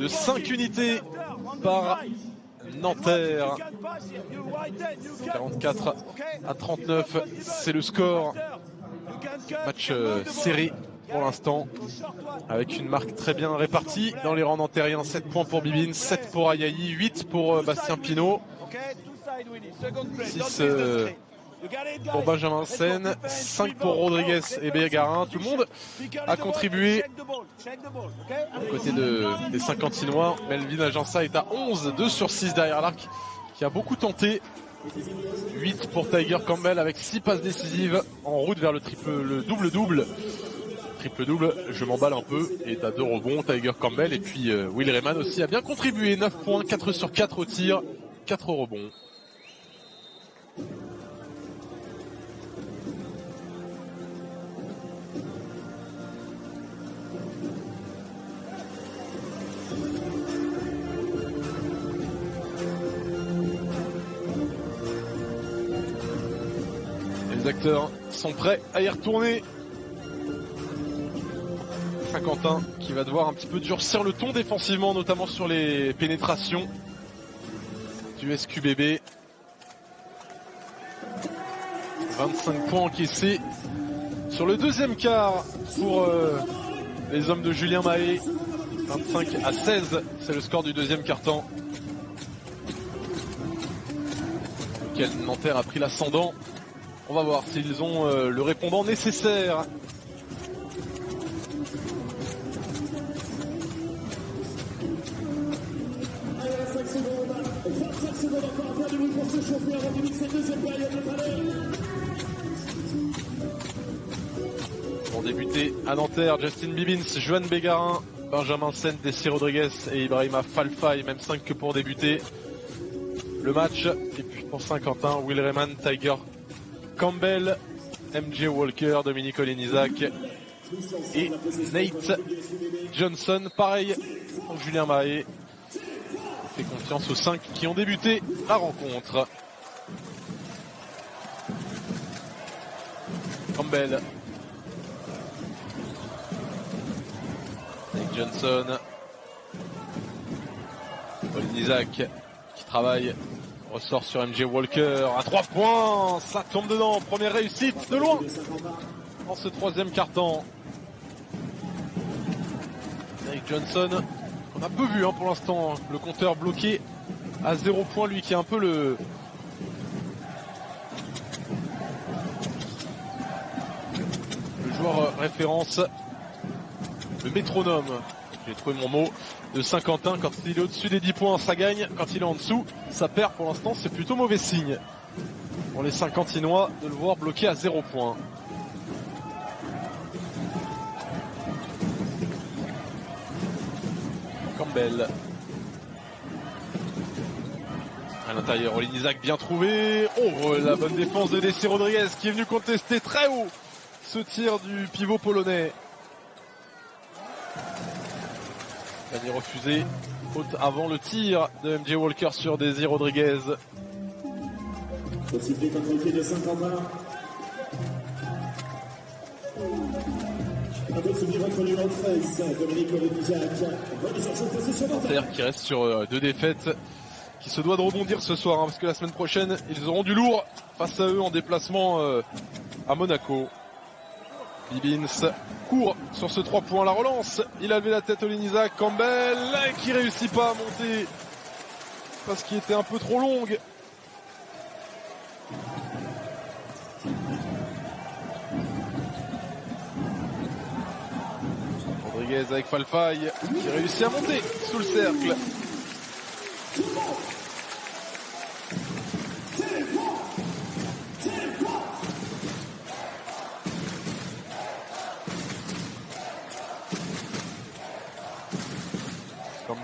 de 5 unités par Nanterre. 44 à 39, c'est le score. Match serré pour l'instant, avec une marque très bien répartie dans les rangs nantériens. 7 points pour Bibin, 7 pour Ayayi, 8 pour Bastien Pinault, 6 pour Benjamin Sen, 5 pour Rodriguez et Bégarin. Tout le monde a contribué du côté des Saint-Quentinois. Melvin Agença est à 11, 2 sur 6 derrière l'arc, qui a beaucoup tenté. 8 pour Tiger Campbell avec 6 passes décisives en route vers le double-double. Triple-double, je m'emballe un peu, et t'as 2 rebonds, Tiger Campbell, et puis Will Rayman aussi a bien contribué, 9 points, 4 sur 4 au tir, 4 rebonds. Les acteurs sont prêts à y retourner. Saint-Quentin qui va devoir un petit peu durcir le ton défensivement, notamment sur les pénétrations du SQBB. 25 points encaissés sur le deuxième quart pour les hommes de Julien Mahé. 25 à 16, c'est le score du deuxième quart-temps, lequel Nanterre a pris l'ascendant. On va voir s'ils ont le répondant nécessaire. Pour débuter à Nanterre, Justin Bibbins, Johan Bégarin, Benjamin Sen, Desi Rodriguez et Ibrahima Falfaye, même 5 que pour débuter le match. Et puis pour Saint-Quentin, Will Rayman, Tiger Campbell, MJ Walker, Dominique Olenizac et Nate Johnson. Pareil pour Julien Mahé. Fait confiance aux 5 qui ont débuté la rencontre. Campbell, Nate Johnson, Olenizac qui travaille. Ressort sur MJ Walker à 3 points, ça tombe dedans, première réussite de loin dans ce troisième quart-temps. Eric Johnson, on a peu vu pour l'instant, le compteur bloqué à 0 points, lui qui est un peu le joueur référence, le métronome, j'ai trouvé mon mot, de Saint-Quentin. Quand il est au-dessus des 10 points, ça gagne. Quand il est en dessous, ça perd. Pour l'instant, c'est plutôt mauvais signe pour les Saint-Quentinois de le voir bloqué à 0 points. Campbell. À l'intérieur, Olenizac bien trouvé. Oh, la bonne défense de Desi Rodriguez qui est venu contester très haut ce tir du pivot polonais. Panier refusé, faute avant le tir de MJ Walker sur Desi Rodriguez. Possibilité contre le pied de Saint-Quentin. Un peu de souvenir entre numéro 13, Dominique Olenizac. Nanterre qui reste sur 2 défaites, qui se doit de rebondir ce soir, parce que la semaine prochaine, ils auront du lourd face à eux en déplacement à Monaco. Bibbins court sur ce 3 points, la relance, il a levé la tête Olenizac, Campbell qui réussit pas à monter parce qu'il était un peu trop longue. Rodriguez avec Falfaye qui réussit à monter sous le cercle.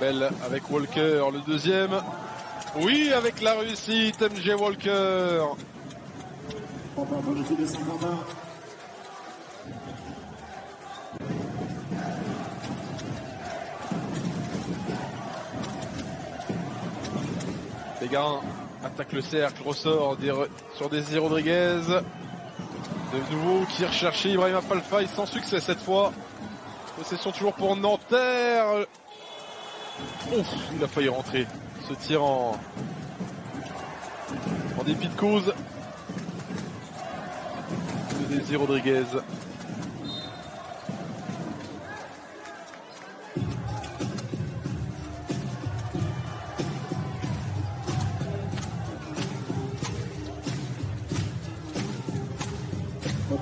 Campbell avec Walker, le deuxième. Oui, avec la réussite, MJ Walker. Pour l'équipe de Saint-Quentin. Bégarin attaque le cercle, ressort sur Désiré Rodriguez. De nouveau qui est recherché, Ibrahima Falfaye sans succès cette fois. Possession toujours pour Nanterre. Ouf, il a failli rentrer. Ce tir en dépit de cause. De Désiré Rodriguez.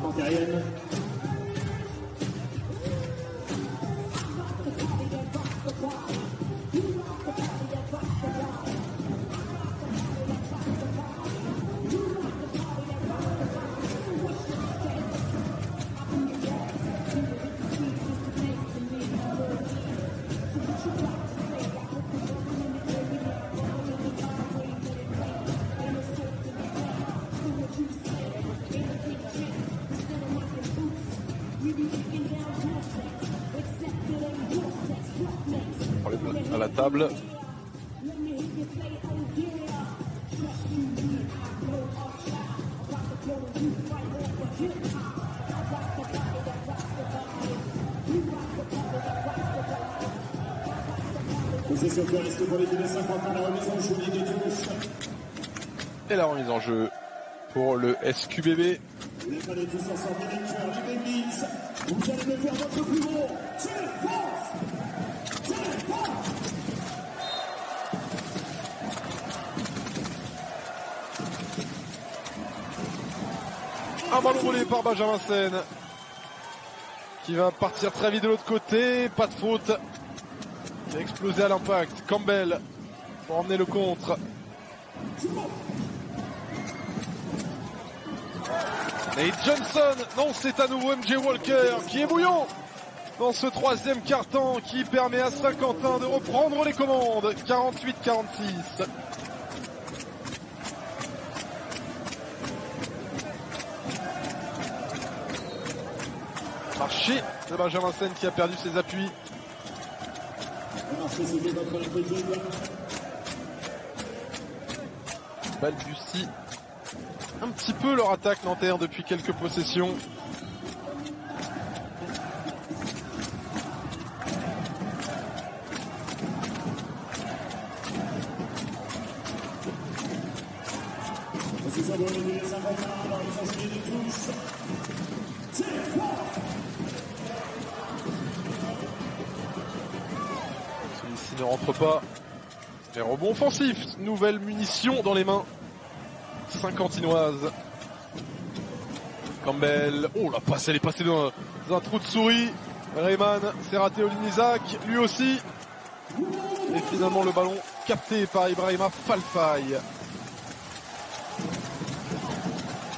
Antérienne. À la table. Possession pour rester pour l'équipe de Saint-Quentin, la remise en jeu des touches. Et la remise en jeu pour le SQBB. Vous n'êtes pas les tous ensemble, les lecteurs, les Benitz. Vous allez me faire votre plus beau. Un ballon volé par Benjamin Sen qui va partir très vite de l'autre côté, pas de faute. Il a explosé à l'impact. Campbell pour emmener le contre. Et Johnson, non, c'est à nouveau MJ Walker qui est bouillant dans ce troisième quart-temps qui permet à Saint-Quentin de reprendre les commandes. 48-46. Marché de Benjamin Sen qui a perdu ses appuis. Balbutie un petit peu leur attaque Nanterre depuis quelques possessions. Celui-ci ne rentre pas. Les rebonds offensifs, nouvelle munition dans les mains saint-quentinoises. Campbell, oh la passe, elle est passée dans un trou de souris. Rayman s'est raté Olinizac, lui aussi. Et finalement le ballon capté par Ibrahima Falfaye.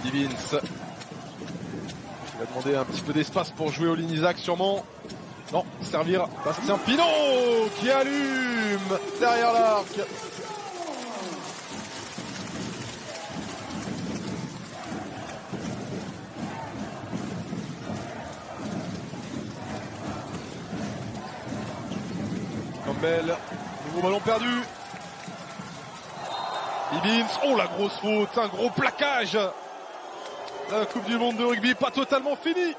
Divins. Il va demander un petit peu d'espace pour jouer Olinizac sûrement. Non, servir Bastien Pinot qui allume derrière l'arc. Campbell, nouveau ballon perdu. Ibins, oh la grosse faute, un gros plaquage. La Coupe du Monde de rugby pas totalement finie.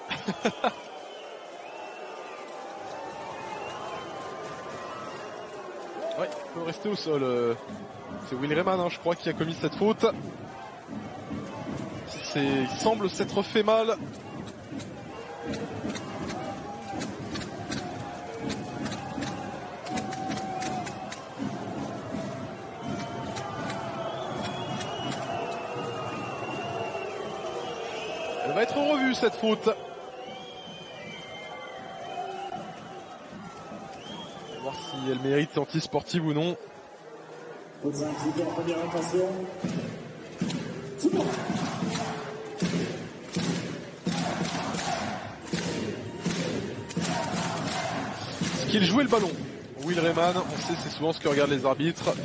Ouais, il peut rester au sol. C'est Will Rayman, hein, je crois, qui a commis cette faute. Il semble s'être fait mal. Elle va être revue cette faute. On va voir si elle mérite anti-sportive ou non. Faute 5, en première intention. Qu'il jouait le ballon. Will Rayman, on sait c'est souvent ce que regardent les arbitres.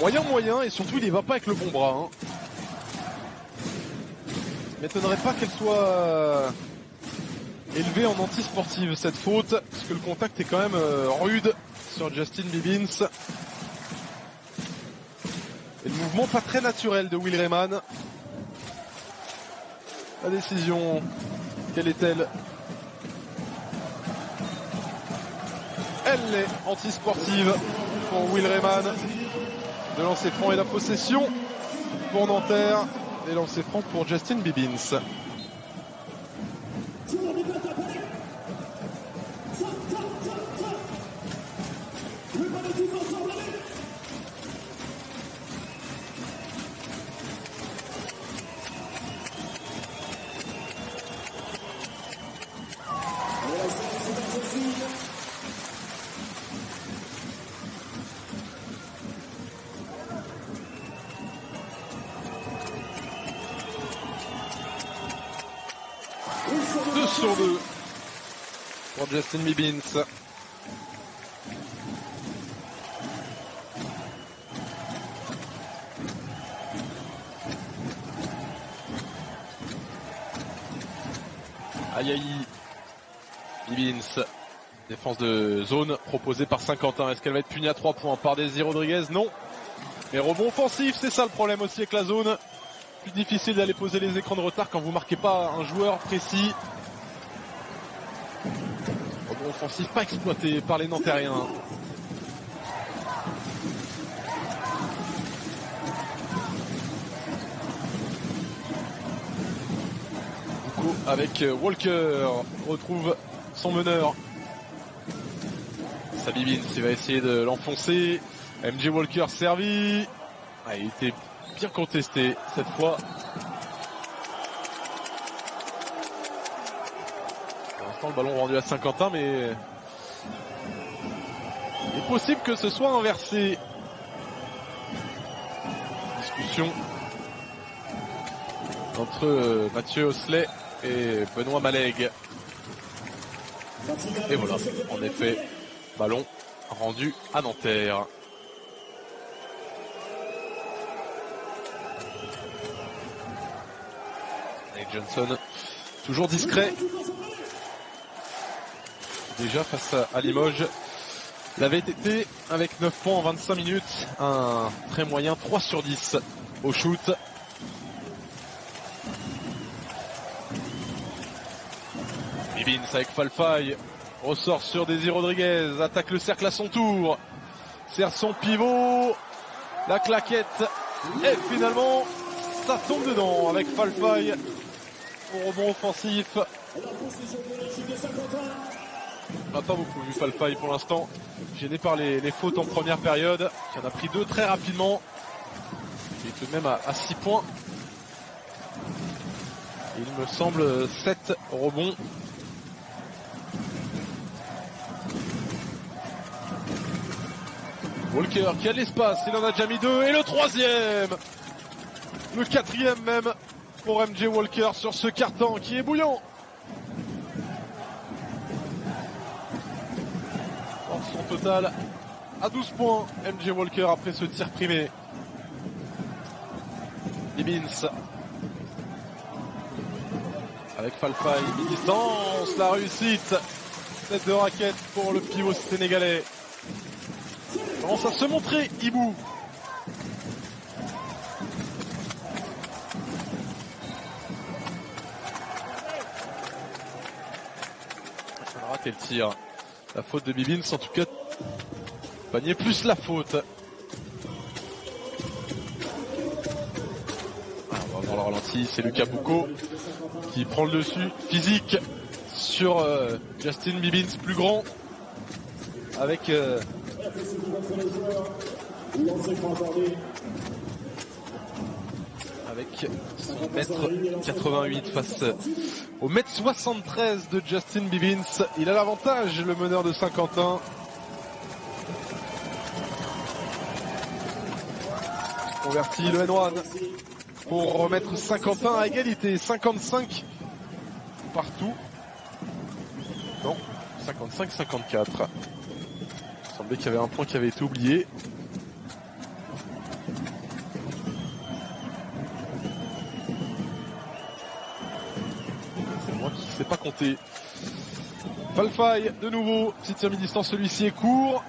Moyen et surtout il y va pas avec le bon bras. Hein. M'étonnerait pas qu'elle soit élevée en anti-sportive cette faute, parce que le contact est quand même rude sur Justin Bibbins. Et le mouvement pas très naturel de Will Rayman. La décision, quelle est-elle? Elle est anti-sportive pour Will Rayman. De lancer franc et la possession pour Nanterre. Et lancer franc pour Justin Bibbins. Sur 2 pour Justin Bibbins. Aïe. Bibbins. Défense de zone proposée par Saint-Quentin. Est-ce qu'elle va être punie à 3 points par Daisy Rodriguez? Non. Mais rebond offensif, c'est ça le problème aussi avec la zone. Plus difficile d'aller poser les écrans de retard quand vous marquez pas un joueur précis. Rebond offensif pas exploité par les Nantériens. Boucault avec Walker retrouve son meneur. Sabibins, il va essayer de l'enfoncer. MJ Walker servi. Ah, il était bien contesté cette fois. Pour l'instant, le ballon rendu à Saint-Quentin, mais il est possible que ce soit inversé. Discussion entre Mathieu Osselet et Benoît Malègue. Et voilà, en effet, ballon rendu à Nanterre. Et Johnson, toujours discret. Déjà face à Limoges. Il avait été avec 9 points en 25 minutes. Un très moyen 3 sur 10 au shoot. Bibbins avec Falfay. Ressort sur Daisy Rodriguez. Attaque le cercle à son tour. Serre son pivot. La claquette. Et finalement, ça tombe dedans avec Falfay. Au rebond offensif. On n'a pas beaucoup vu Falfay pour l'instant. Gêné par les fautes en première période. Il en a pris 2 très rapidement. Il est tout de même à 6 points. Il me semble 7 rebonds. Walker qui a de l'espace, il en a déjà mis 2. Et le 3e. Le 4e même pour MJ Walker sur ce carton qui est bouillant. Son total à 12 points. MJ Walker après ce tir primé. Bibbins avec Falfay, mi-distance, la réussite. Tête de raquette pour le pivot sénégalais. Commence à se montrer Ibou. On a raté le tir. La faute de Bibbins, en tout cas, panier plus la faute. Ah, on va voir le ralenti, c'est Lucas Boucault qui prend le dessus physique sur Justin Bibbins, plus grand, avec son mètre 88 face au mètre 73 de Justin Bibbins. Il a l'avantage, le meneur de Saint-Quentin. Converti le N1 pour remettre Saint-Quentin à égalité. 55 partout. Non, 55-54. Il semblait qu'il y avait un point qui avait été oublié. C'est moi qui ne sais pas compter. Falfaille de nouveau, petite semi-distance, celui-ci est court.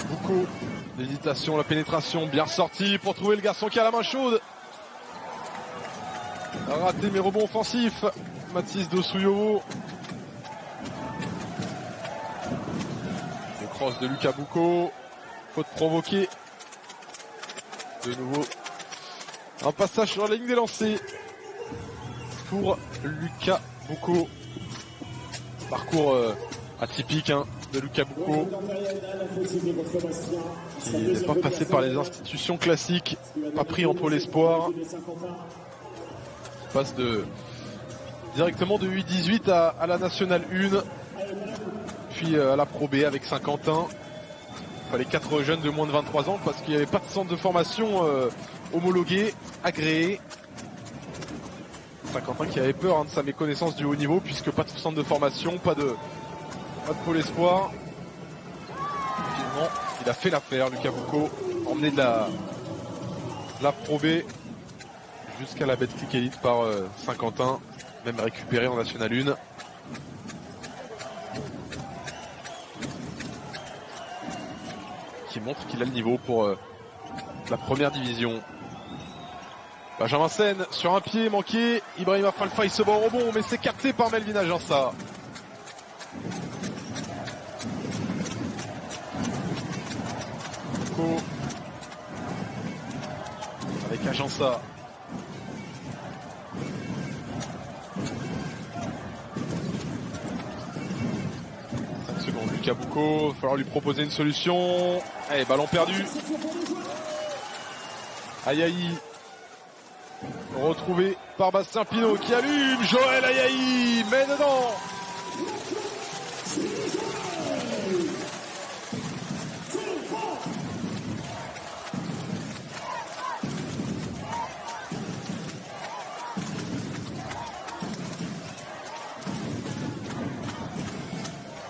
Beaucoup d'hésitation, la pénétration bien ressortie pour trouver le garçon qui a la main chaude. Raté mes rebonds offensifs. Mathis Dosouyovo. Le cross de Lucas Boucaud. Faute provoquée. De nouveau. Un passage sur la ligne des lancers. Pour Lucas Boucaud. Parcours atypique de Lucas Boucaud. Qui n'est pas passé par les institutions classiques. Pas pris en pôle espoir. Passe directement de U18 à la Nationale 1, puis à la Pro B avec Saint-Quentin. Il fallait 4 jeunes de moins de 23 ans parce qu'il n'y avait pas de centre de formation homologué, agréé. Saint-Quentin qui avait peur de sa méconnaissance du haut niveau puisque pas de centre de formation, pas de pôle espoir. Finalement, il a fait l'affaire, Lucas Boucaud, emmené de la Pro B jusqu'à la Betclic Elite par Saint-Quentin, même récupéré en National 1. Qui montre qu'il a le niveau pour la première division. Benjamin Sen sur un pied manqué, Ibrahima Falfaille se bat au rebond, mais c'est capté par Melvin Agença. Avec Agença. 5 secondes, Lucas Boucaud, il va falloir lui proposer une solution. Allez, ballon perdu. Ayaï. Retrouvé par Bastien Pinot qui allume. Joël Ayaï met dedans.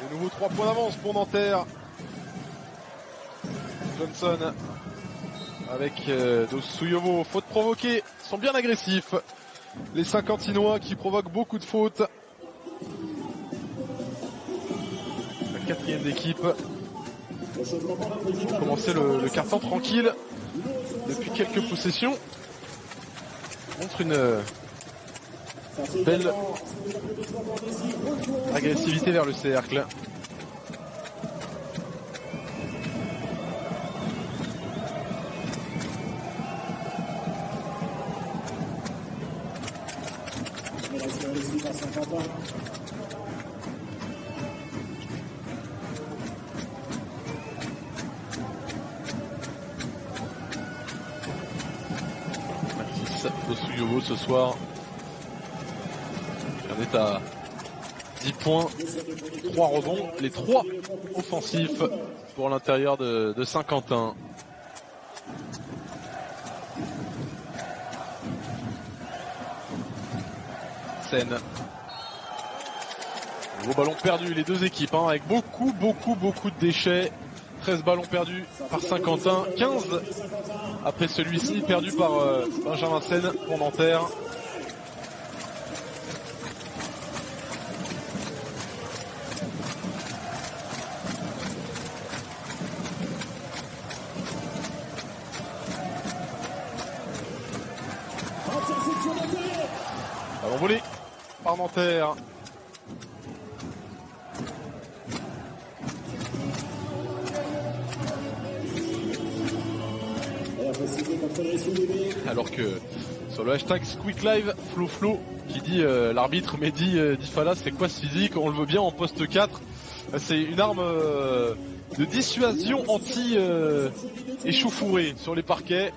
De nouveau 3 points d'avance pour Nanterre. Johnson avec Dosouyovo, faute provoquée, sont bien agressifs. Les Saint-Quentinois qui provoquent beaucoup de fautes. La quatrième d'équipe. Ils ont commencé le quart-temps tranquille depuis quelques possessions. Montre une belle agressivité vers le cercle. Dosouyovo ce soir. On est à 10 points, 3 rebonds, les 3 offensifs pour l'intérieur de Saint-Quentin. Seine. Nouveau ballon perdu, les deux équipes, avec beaucoup de déchets. 13 ballons perdus par Saint-Quentin, 15 après celui-ci perdu par Benjamin Seine pour Nanterre. Ballon volé par Nanterre. Alors que sur le hashtag SqueakLive, Flo qui dit l'arbitre Mehdi Difala, c'est quoi ce physique? On le veut bien en poste 4. C'est une arme de dissuasion anti-échauffourée sur les parquets.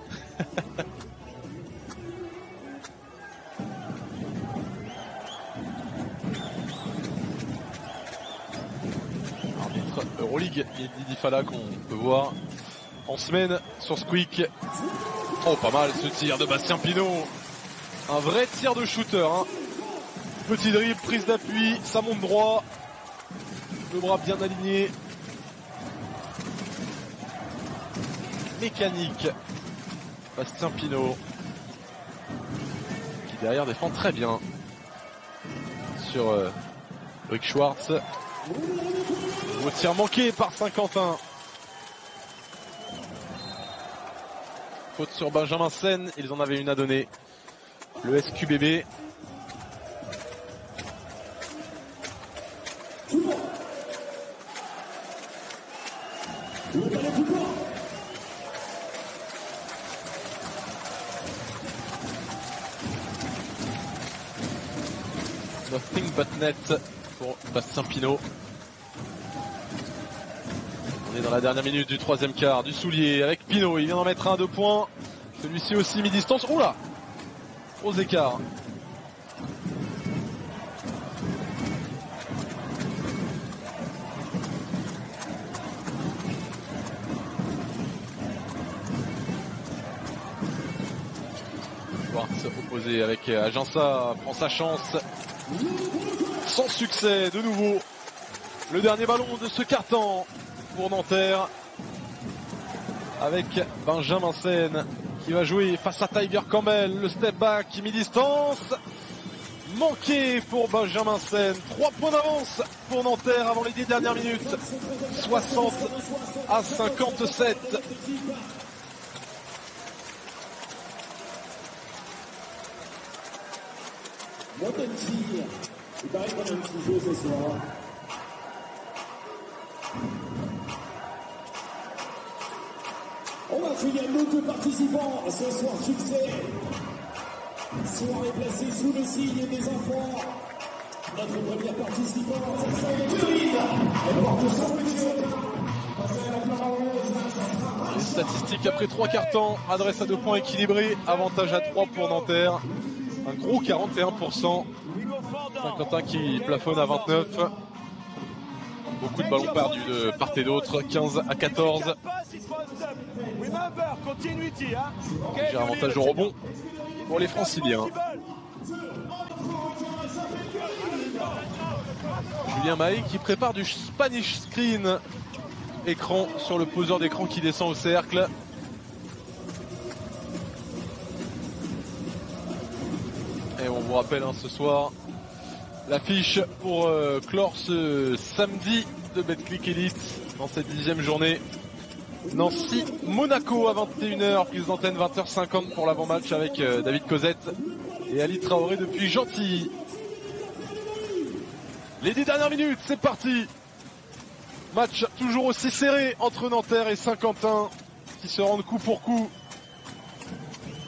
Arbitre Euroleague Mehdi Difala qu'on peut voir en semaine sur Squeak. Oh, pas mal ce tir de Bastien Pinot. Un vrai tir de shooter. Petit dribble, prise d'appui, ça monte droit. Le bras bien aligné. Mécanique. Bastien Pinault. Qui derrière défend très bien. Sur Rick Schwartz. Au tir manqué par Saint-Quentin. Faute sur Benjamin Sen, ils en avaient une à donner. Le SQBB. Nothing but net pour Bastien Pinault. On est dans la dernière minute du troisième quart du Soulier avec Pinault. Il vient d'en mettre un 2 points. Celui-ci aussi mi-distance. Oula, gros écart. Schwartz opposé avec Agença, prend sa chance. Sans succès de nouveau. Le dernier ballon de ce quart-temps pour Nanterre. Avec Benjamin Sen qui va jouer face à Tiger Campbell. Le step back mi-distance. Manqué pour Benjamin Sen. 3 points d'avance pour Nanterre avant les 10 dernières minutes. 60 à 57. Il paraît qu'on a un petit jeu ce soir. On va accueillir nos deux participants ce soir succès. Soirée placée sous le signe des enfants. Notre premier participant, ça c'est Kevin. Elle porte son petit Les statistiques après 3 quarts-temps, adresse à 2 points équilibré, avantage à 3 pour Nanterre. Un gros 41%. Saint-Quentin qui plafonne à 29. Beaucoup de ballons perdus de part et d'autre. 15 à 14. J'ai avantage au rebond pour les Franciliens. Julien Mahé qui prépare du Spanish screen. Écran sur le poseur d'écran qui descend au cercle. Et on vous rappelle ce soir l'affiche pour clore ce samedi de Betclic Elite dans cette 10e journée. Nancy-Monaco à 21h, prise d'antenne 20h50 pour l'avant-match avec David Cosette et Ali Traoré depuis Gentilly. Les 10 dernières minutes, c'est parti. Match toujours aussi serré entre Nanterre et Saint-Quentin qui se rendent coup pour coup.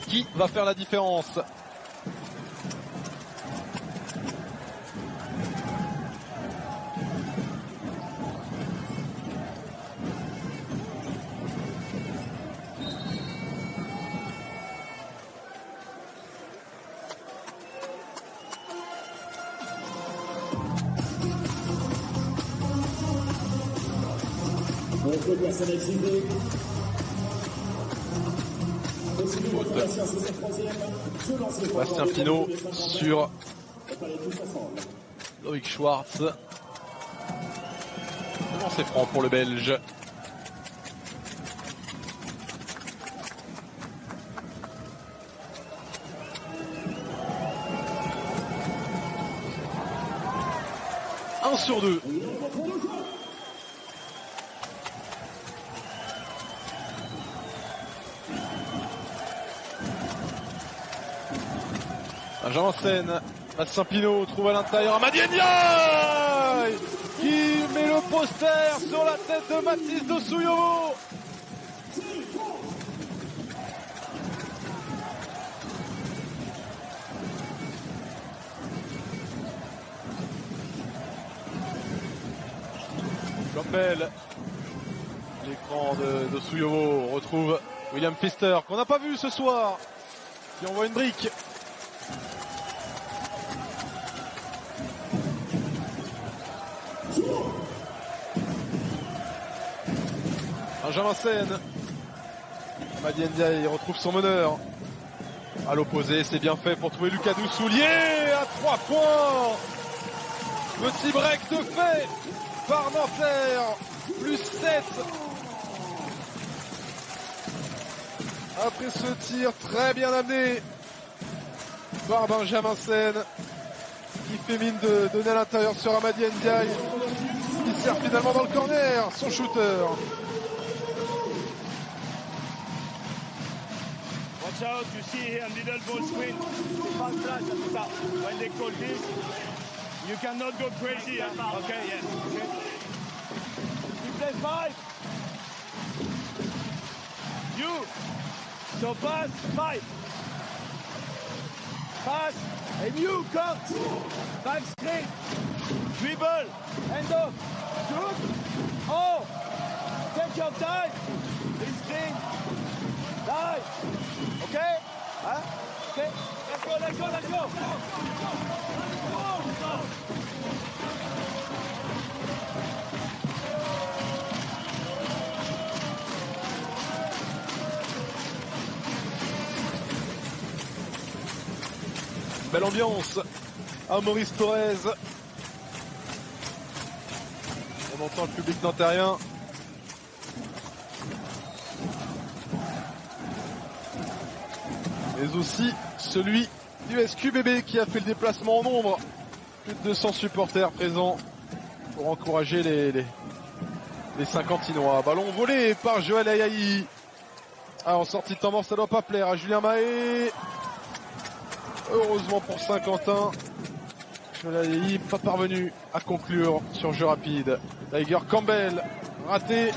Qui va faire la différence ? Bastien Pinault sur Rick Schwartz. C'est franc pour le Belge. Un sur 2. Benjamin Sen, Bastien Pinault trouve à l'intérieur Amadi Ndiaye qui met le poster sur la tête de Mathis Dosouyovo. Campbell, l'écran de Dosouyovo retrouve William Pfister qu'on n'a pas vu ce soir, qui envoie une brique. Benjamin Sen, Amadi Ndiaye retrouve son meneur. À l'opposé, c'est bien fait pour trouver Lucas Dussoulier à 3 points. Petit break de fait par Nanterre, plus 7. Après ce tir très bien amené par Benjamin Sen, qui fait mine de donner à l'intérieur sur Amadi Ndiaye, qui sert finalement dans le corner, son shooter. Watch out, you see here middle ball screen. When they call this, you cannot go crazy. Huh? Okay, yes. Okay. You play 5. You. So pass 5. Pass and you cut. Back straight. Dribble. Hand off. Shoot. Oh. Take your time. This screen. Dive. Okay? Huh? Okay? Let's go, let's go, let's go! Belle ambiance à Maurice Thorez. On entend le public nanterrien. Mais aussi celui du SQBB qui a fait le déplacement en nombre. Plus de 200 supporters présents pour encourager les Saint-Quentinois. Ballon volé par Joël Ayayi. Ah, en sortie de temps mort, ça doit pas plaire à Julien Mahé. Heureusement pour Saint-Quentin, Joël Ayayi pas parvenu à conclure sur jeu rapide. Tiger Campbell raté.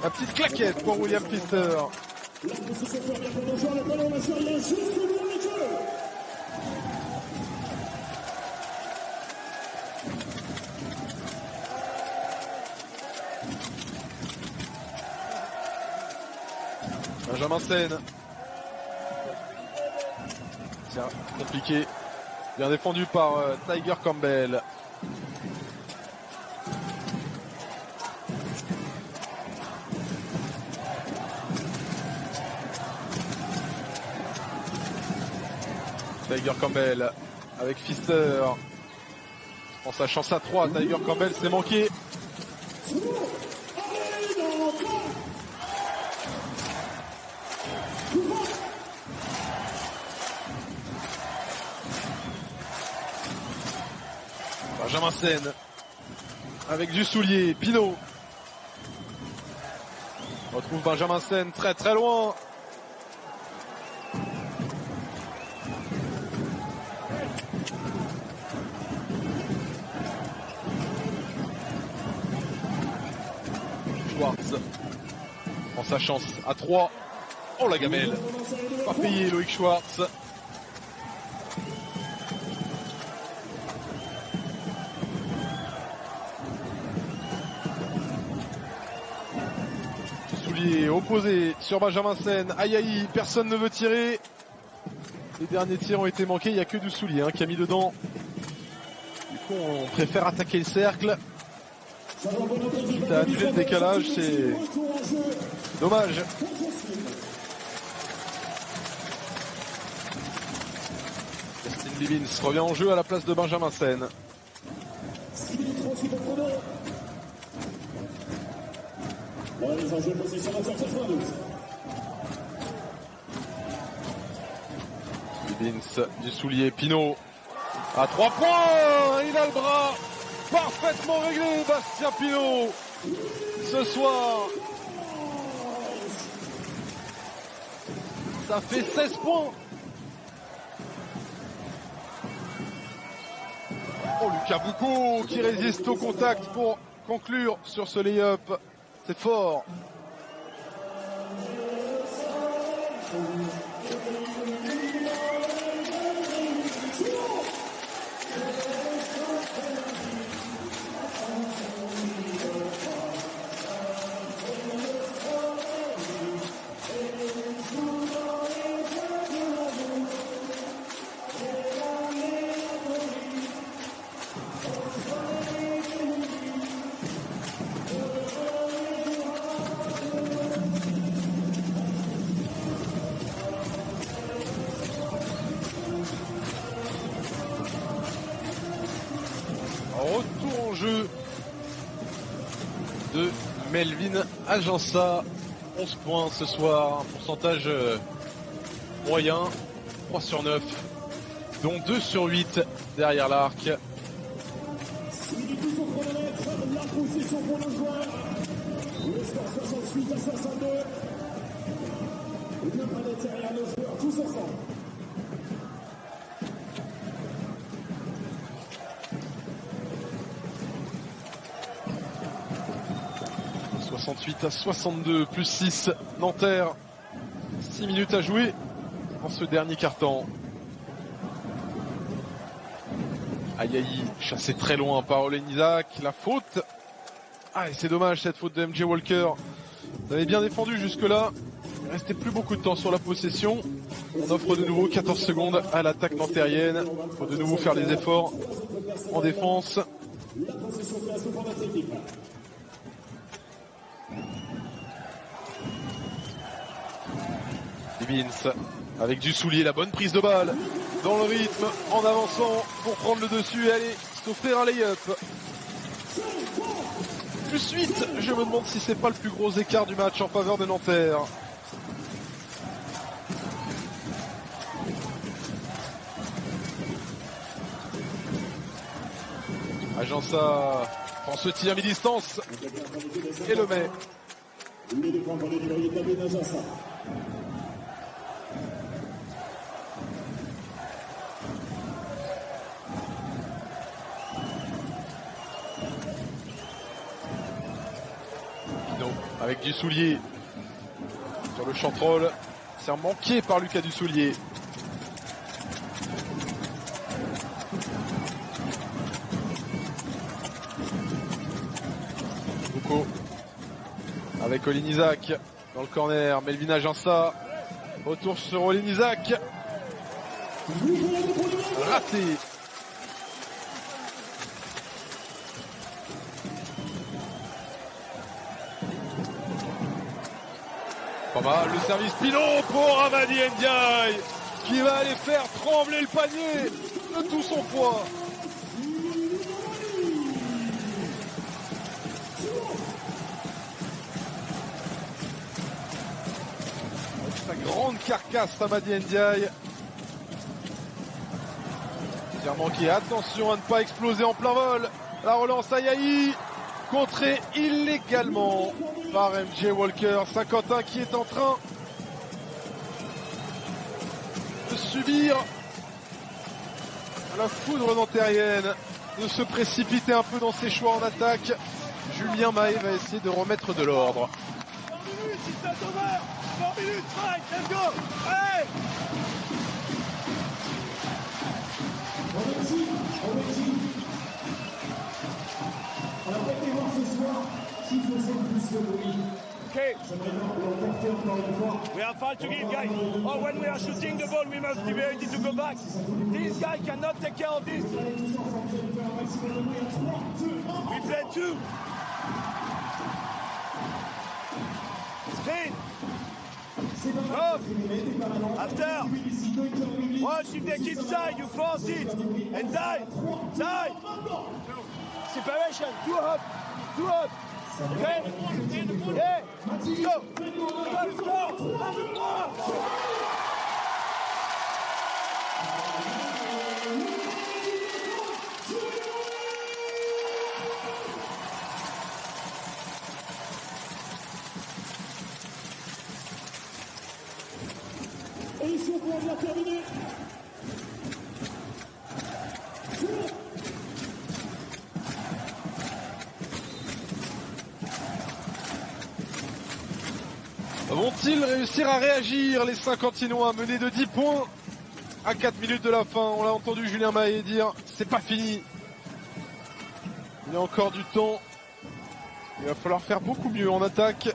La petite claquette pour William Pfister. La possession pour bien pour nos joueurs, le ballon va sur il y a juste le long du jeu. Benjamin Sen. Tiens, compliqué. Bien défendu par Tiger Campbell. Tiger Campbell avec Pfister. En sa chance à 3, Tiger Campbell s'est manqué. Benjamin Sen avec Dussoulier, Pinot. On retrouve Benjamin Sen très très loin. Schwartz prend sa chance à 3. Oh la gamelle. Pas payé Loïc Schwartz. Soulier opposé sur Benjamin Sen. Aïe aïe, personne ne veut tirer. Les derniers tirs ont été manqués, il n'y a que Dussoulier qui a mis dedans. Du coup on préfère attaquer le cercle. Quitte à annuler le décalage, c'est dommage. Justin Bivins revient en jeu à la place de Benjamin Sen. Bivins, Dussoulier, Pinot. À 3 points, il a le bras. Parfaitement réglé, Bastien Pinot, ce soir. Ça fait 16 points. Oh, Lucas Boucaud qui résiste au contact pour conclure sur ce lay-up. C'est fort. jeu de Melvin Agença. 11 points ce soir, un pourcentage moyen, 3 sur 9, dont 2 sur 8 derrière l'arc. Il est toujours chronomètre, la possession pour le joueur. Le score 68 à 62. Une palette derrière le joueur, tous ensemble. 68 à 62, plus 6, Nanterre. 6 minutes à jouer dans ce dernier quart-temps. Ayayi, chassé très loin par Olen Isaac. La faute. Ah, et c'est dommage cette faute de MJ Walker. Vous avez bien défendu jusque-là. Il ne restait plus beaucoup de temps sur la possession. On offre de nouveau 14 secondes à l'attaque nantérienne. Il faut de nouveau faire les efforts en défense. La possession classe pour notre équipe. Vince avec du soulier, la bonne prise de balle dans le rythme en avançant pour prendre le dessus et aller s'offrir un lay-up. Plus 8, je me demande si c'est pas le plus gros écart du match en faveur de Nanterre. Agença prend ce tir à mi-distance et le met. Il est pour les numéros de Melvin Agença. Avec du soulier sur le chantroll, c'est manqué par Lucas du soulier. Bouco avec Olen Isaac dans le corner, Melvin Agença retour sur Olen Isaac, raté. Pas mal, le service pilon pour Amadi Ndiaye qui va aller faire trembler le panier de tout son poids. Avec sa grande carcasse, Amadi Ndiaye. Tir manqué, attention à ne pas exploser en plein vol. La relance Ayayi, contrée illégalement par MJ Walker. Saint-Quentin qui est en train de subir la foudre nantérienne, de se précipiter un peu dans ses choix en attaque. Julien Mahé va essayer de remettre de l'ordre. 4 minutes, si ça t'ouvert 4 minutes, fight, let's go. Allez. On va peut-être voir ce soir s'il faisait plus de bruit. Okay, J'aimerais l'emporter encore une fois. we have fun to give, guys. Oh, when we are shooting the ball, we must be ready to go back. This guy cannot take care of this. We play 2. Screen. Off. After. Watch if they keep side, you force it. And side. Side. Separation. 2 up. 2 up. Okay? Yeah. Let's go. Let's go. Et ils sont pour bien terminer. Vont-ils réussir à réagir, les Saint-Quentinois, menés de 10 points à 4 minutes de la fin? On l'a entendu Julien Mahé dire, c'est pas fini. Il y a encore du temps. Il va falloir faire beaucoup mieux en attaque.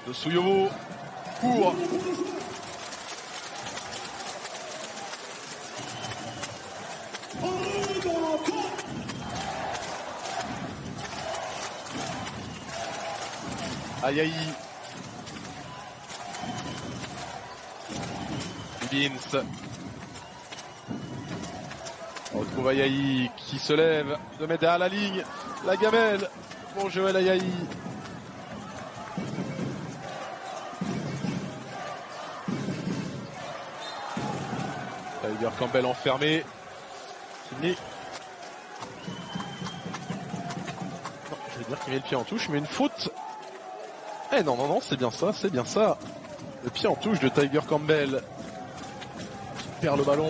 De Souyovo pour Ayayi. Vince. On retrouve Ayayi qui se lève, 2 mètres derrière la ligne. La gamelle pour Joël Ayayi. Tiger Campbell enfermé. Fini. Non, je vais dire qu'il met le pied en touche, mais une faute. Eh non, non, non, c'est bien ça, c'est bien ça. Le pied en touche de Tiger Campbell. Il perd le ballon.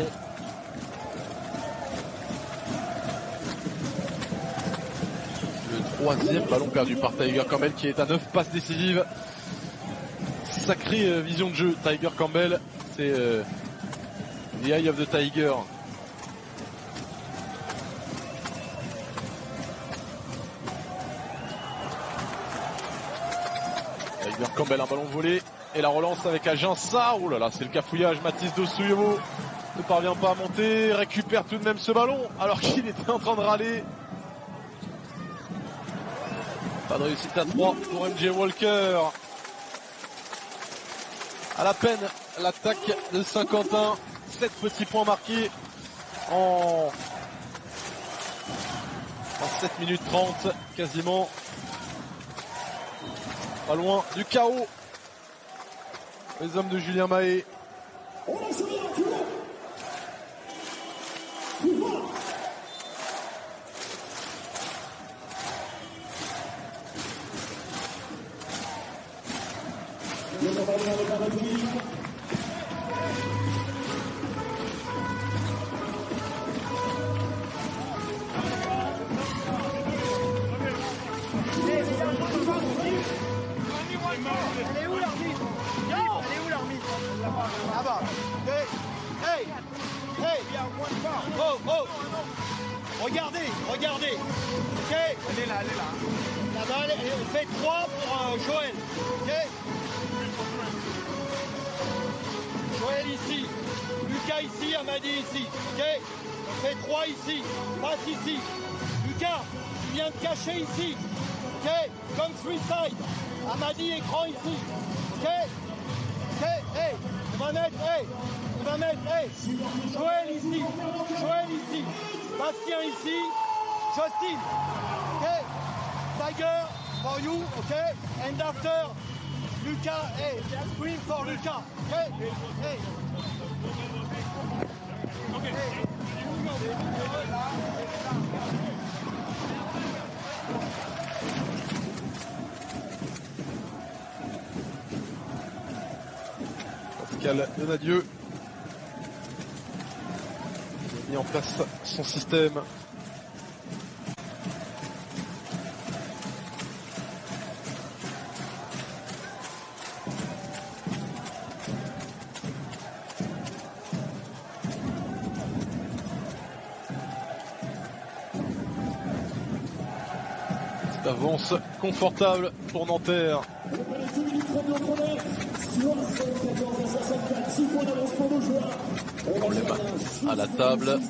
Le 3e ballon perdu par Tiger Campbell qui est à 9 passes décisives. Sacrée vision de jeu, Tiger Campbell. C'est the eye of the Tiger. Tiger Campbell, un ballon volé. Et la relance avec Aginsa. Oh là là, c'est le cafouillage. Mathis Dossouyevo ne parvient pas à monter. Récupère tout de même ce ballon alors qu'il était en train de râler. Pas de réussite à 3 pour MJ Walker. À la peine l'attaque de Saint-Quentin. 7 petits points marqués en 7 minutes 30 quasiment. Pas loin du chaos. Les hommes de Julien Mahé. Elle est où l'arbitre? Là-bas. Hey! Oh! Regardez! Ok? Elle est là. La balle, on fait 3 pour Joël. Ok? Joël ici. Lucas ici, Amadi ici. Ok? On fait 3 ici. Passe ici. Lucas, tu viens te cacher ici. Ok? Comme suicide. Amadi, écran ici. Ok? Hey, on va mettre, Joël ici, Bastien ici, Justin, ok, Tiger for you, ok, and after, Lucas, hey, scream for Lucas, ok, hey. Pascal Donadieu a mis en place son système. Cette avance confortable pour Nanterre. Problème à la table.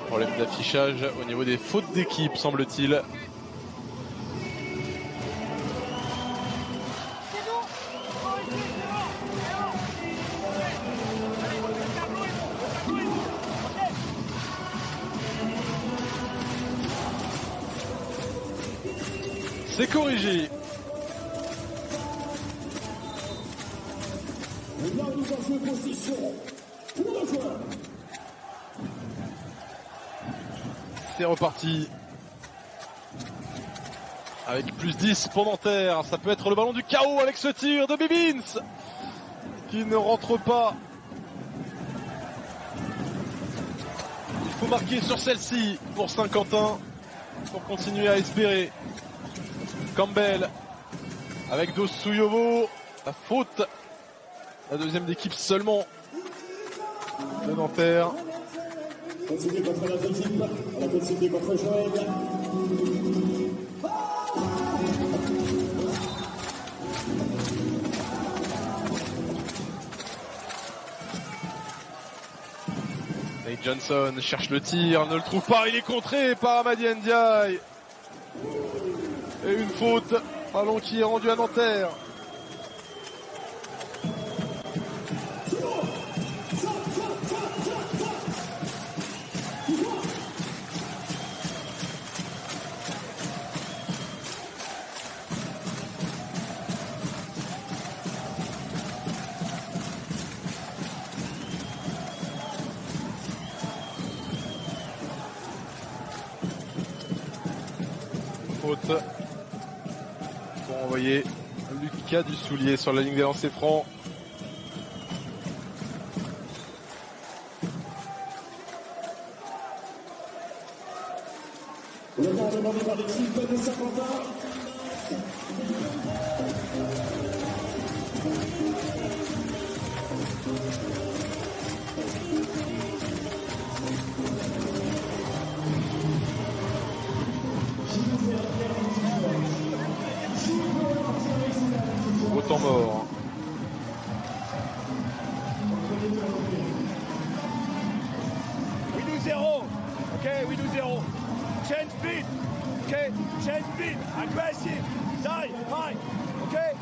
Problème d'affichage au niveau des fautes d'équipe, semble-t-il. C'est corrigé. C'est reparti. Avec plus 10 pour Nanterre. Ça peut être le ballon du chaos avec ce tir de Bibins qui ne rentre pas. Il faut marquer sur celle-ci pour Saint-Quentin pour continuer à espérer. Campbell avec Dossouyevo, la faute, la deuxième d'équipe seulement de Nanterre. Continuez contre notre équipe, on a continué contre Joël. Nate Johnson cherche le tir, ne le trouve pas, il est contré par Amadi Ndiaye. Et une faute, ballon qui est rendu à Nanterre. Faute pour envoyer Lucas Dussoulier sur la ligne des lancers francs. Le temps demandé par l'équipe de Saint-Quentin. Au temps mort. We do 0. Okay, we do 0. Change speed. Okay, change speed. Aggressive. Die, high. Okay?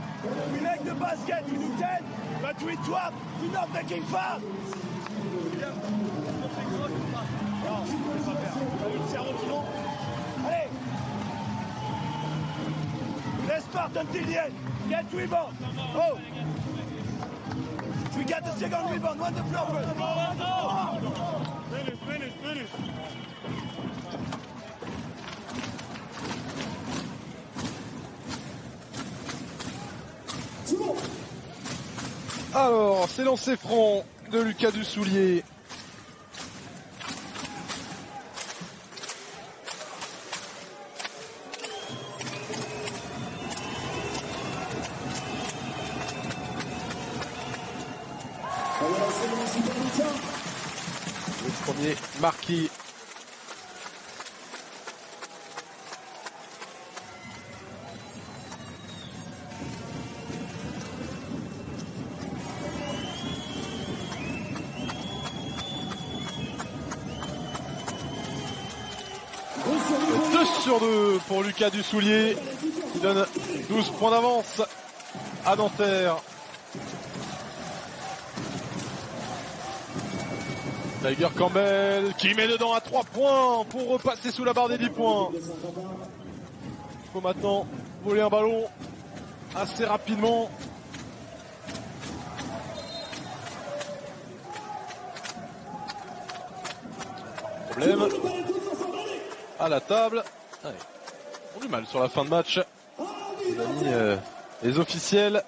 We make the basket. We do 10. But we swap. We're not making foul. Non, je ne peux pas faire. T'as vu le cerveau qui monte? Allez! Let's start until the end. Get rebound. Oh! We got the second rebound. One the floor first. Finish. Alors, c'est lancé franc de Lucas Dussoulier. Le premier marqué. Le 2 sur 2 pour Lucas Dussoulier qui donne 12 points d'avance à Nanterre. Tiger Campbell qui met dedans à 3 points pour repasser sous la barre des 10 points. Il faut maintenant voler un ballon assez rapidement. Problème à la table. Allez. Ils ont du mal sur la fin de match. Les officiels.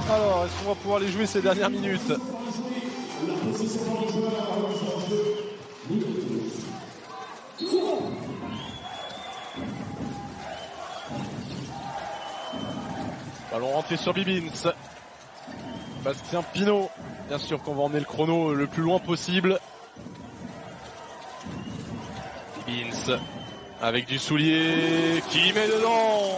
Alors, est-ce qu'on va pouvoir les jouer ces dernières minutes? Ballon rentré sur Bibins. Bastien Pinot. Bien sûr qu'on va emmener le chrono le plus loin possible. Bibins avec Dussoulier qui met dedans.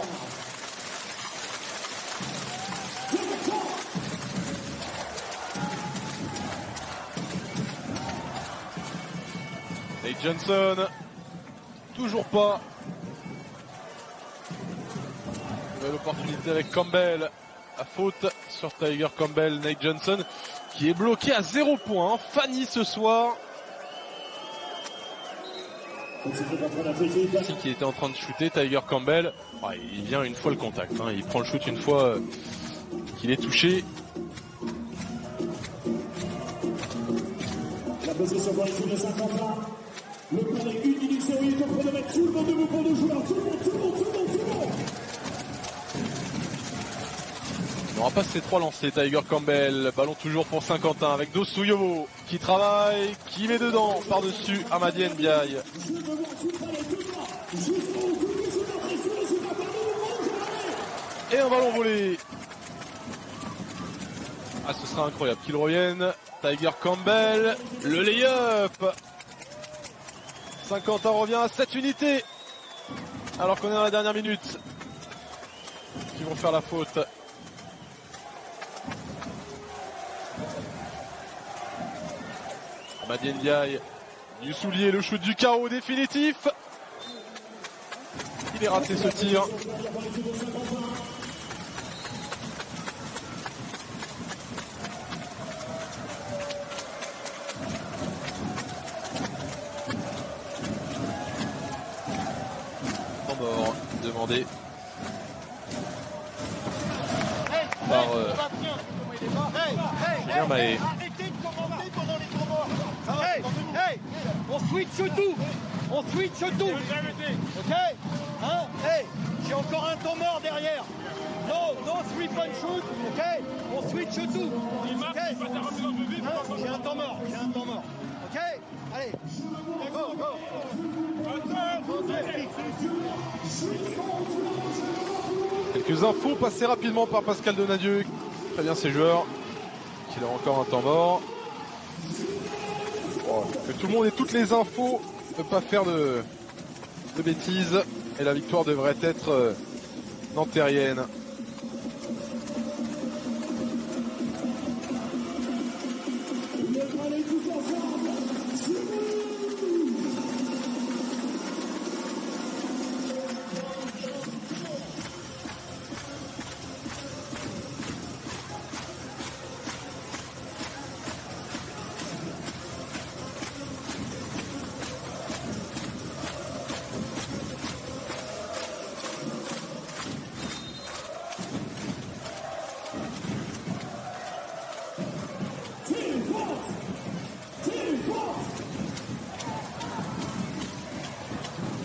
Nate Johnson, toujours pas. Nouvelle opportunité avec Campbell. À faute sur Tiger Campbell, Nate Johnson qui est bloqué à 0 points. Fanny ce soir. Qui était en train de shooter, Tiger Campbell. Ouais, il vient une fois le contact. Hein. Il prend le shoot une fois qu'il est touché. La possession pour l'équipe de Saint-Quentin. Le plan est 1 minute 0, il est en train de mettre tout le monde debout pour nos joueurs. Tout le monde. On aura pas ces 3 lancers. Tiger Campbell, ballon toujours pour Saint-Quentin avec Dossouyovo qui travaille, qui met dedans par-dessus Amadi Ndiaye. Et un ballon volé. Ah, ce sera incroyable qu'il revienne. Tiger Campbell, le lay-up. Saint-Quentin revient à 7 unités. Alors qu'on est dans la dernière minute. Qui vont faire la faute. Amadi Ndiaye, du soulier, le shoot du chaos définitif. Il est raté ce tir. Temps mort demandé par Julien Mahé. Arrêtez de commenter pendant les temps morts. Hey, on switch tout. On switch tout. Ok, hein? Hey, j'ai encore un temps mort derrière. No sweep and shoot. Ok, on switch tout. Ok, hein? J'ai un temps mort. Ok, allez. Go. Quelques infos passées rapidement par Pascal Donadieu. Très bien ses joueurs. Qu'il a encore un temps mort. Oh, que tout le monde ait toutes les infos. Ne pas faire de bêtises. Et la victoire devrait être nantérienne.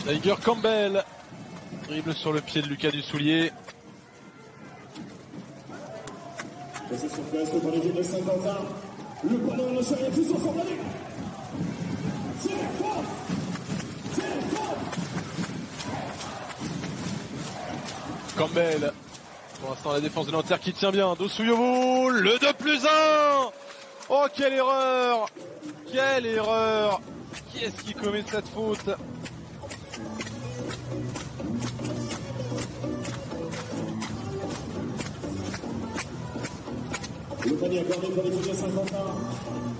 Tiger Campbell dribble sur le pied de Lucas Dussoulier. Passé sur place pour l'équipe de Saint-Quentin. Le ballon en enchaîne, toujours sur la ligne. Campbell. Pour l'instant la défense de Nanterre qui tient bien. Dossouyovo, le 2+1. Oh quelle erreur. Quelle erreur. Qui est-ce qui commet cette faute? Le panier accordé pour l'équipe de Saint-Quentin.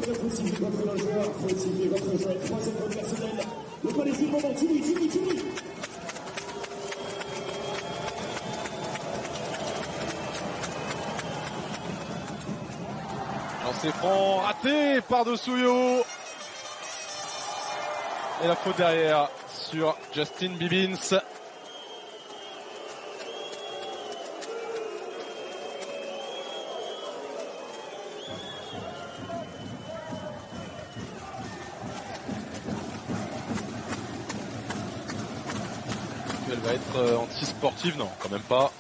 Il faut signer votre joueur, il faut signer votre joueur. Troisième faute personnelle. Le panier c'est le moment. Tumi. Lancer franc raté par Dossouyo. Et la faute derrière sur Justin Bibbins. Elle va être anti-sportive, non, quand même pas.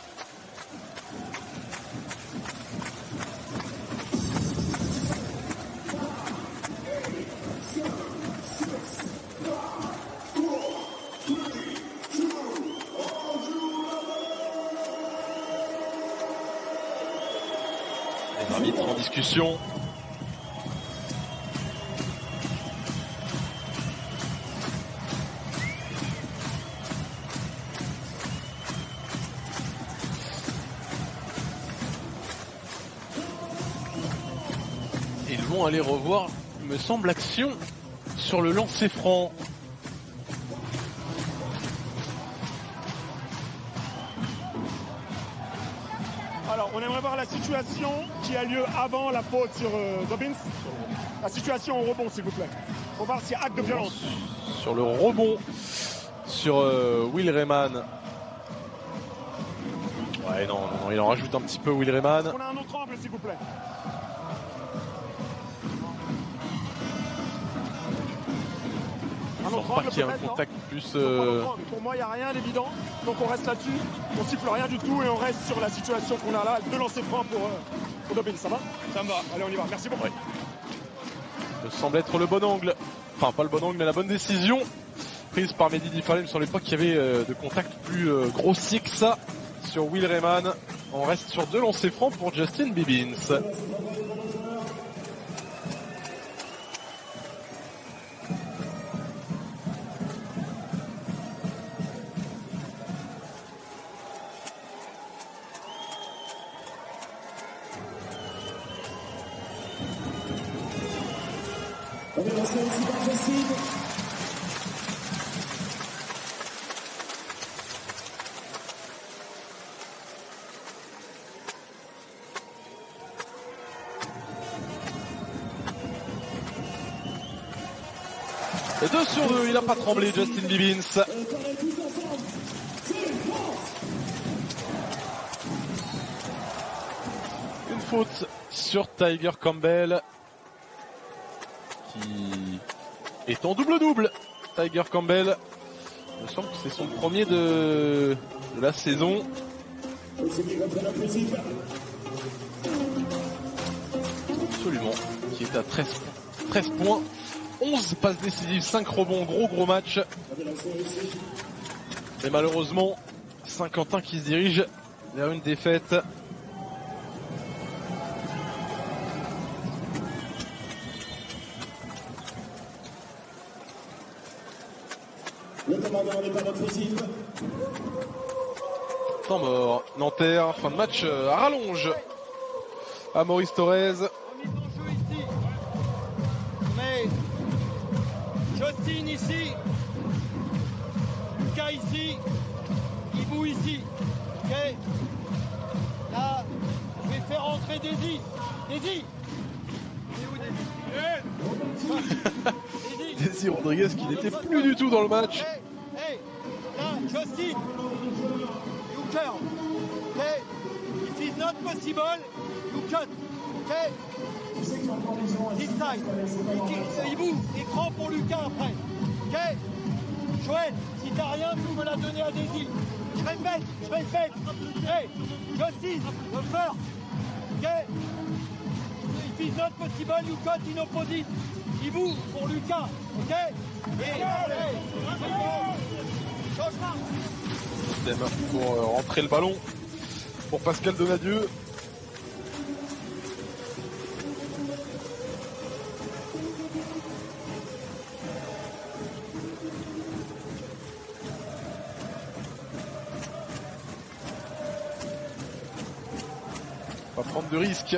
Les arbitres en discussion. Ils vont aller revoir, il me semble, l'action sur le lancer franc. Alors, on aimerait voir la situation qui a lieu avant la faute sur Dobbins. La situation au rebond, s'il vous plaît. Pour voir s'il y a acte de violence. Sur le rebond, sur Will Rayman. Ouais, non, il en rajoute un petit peu, Will Rayman. On a un autre angle, s'il vous plaît. Un Je autre pense pas angle qu'il y ait un peut-être, non? contact plus... Pour moi, il n'y a rien d'évident. Donc on reste là-dessus. On siffle rien du tout et on reste sur la situation qu'on a là. 2 lancers francs pour Dobbins. Ça va? Ça me va. Allez, on y va. Merci beaucoup. Ça semble être le bon angle. Enfin, pas le bon angle, mais la bonne décision prise par Mehdi Diffale. Il me semblait pas qu'il y avait de contact plus grossier que ça sur Will Rayman. On reste sur 2 lancers francs pour Justin Bibbins. On est lancé aussi par Justin. Et 2 sur 2, il n'a pas tremblé, Justin Bibbins. Une faute sur Tiger Campbell, qui est en double-double. Tiger Campbell, il me semble que c'est son premier de la saison. Absolument, qui est à 13 points. 11 passes décisives, 5 rebonds, gros match. Mais malheureusement, Saint-Quentin qui se dirige vers une défaite. Le commandant n'est pas notre cible. Temps mort, Nanterre, fin de match à rallonge. À Maurice Thorez. Remise en jeu ici. Mais Justin ici. Lucas ici. Ibou ici. Ok. Là, je vais faire entrer Daisy. Daisy. C'est où Daisy? Daisy. Daisy Rodriguez qui n'était plus du tout dans le match. Hey, là, Justin. You turn. Okay. It is not possible. You cut. Okay. This side. Ibou, écran pour Lucas après. Ok. Joël, si t'as rien, tu me la donner à Daisy. Je répète. Hey, Justin, the first. Ok. It is not possible. You cut in opposite. Ibou pour Lucas. Ok. Et Système pour rentrer le ballon pour Pascal Donadieu. Pas prendre de risques.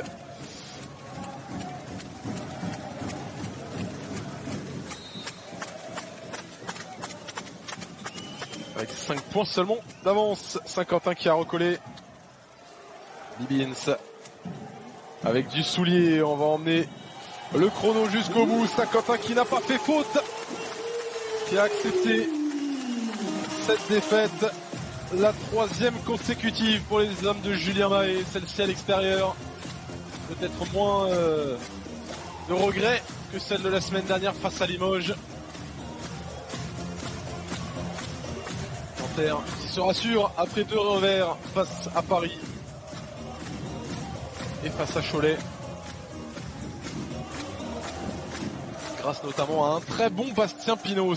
Avec 5 points seulement d'avance, Saint-Quentin qui a recollé. Bibbins avec du soulier, on va emmener le chrono jusqu'au bout. Saint-Quentin qui n'a pas fait faute, qui a accepté cette défaite, la 3e consécutive pour les hommes de Julien Mahé, celle-ci à l'extérieur. Peut-être moins de regrets que celle de la semaine dernière face à Limoges. Nanterre qui se rassure après 2 revers face à Paris et face à Cholet, grâce notamment à un très bon Bastien Pinot.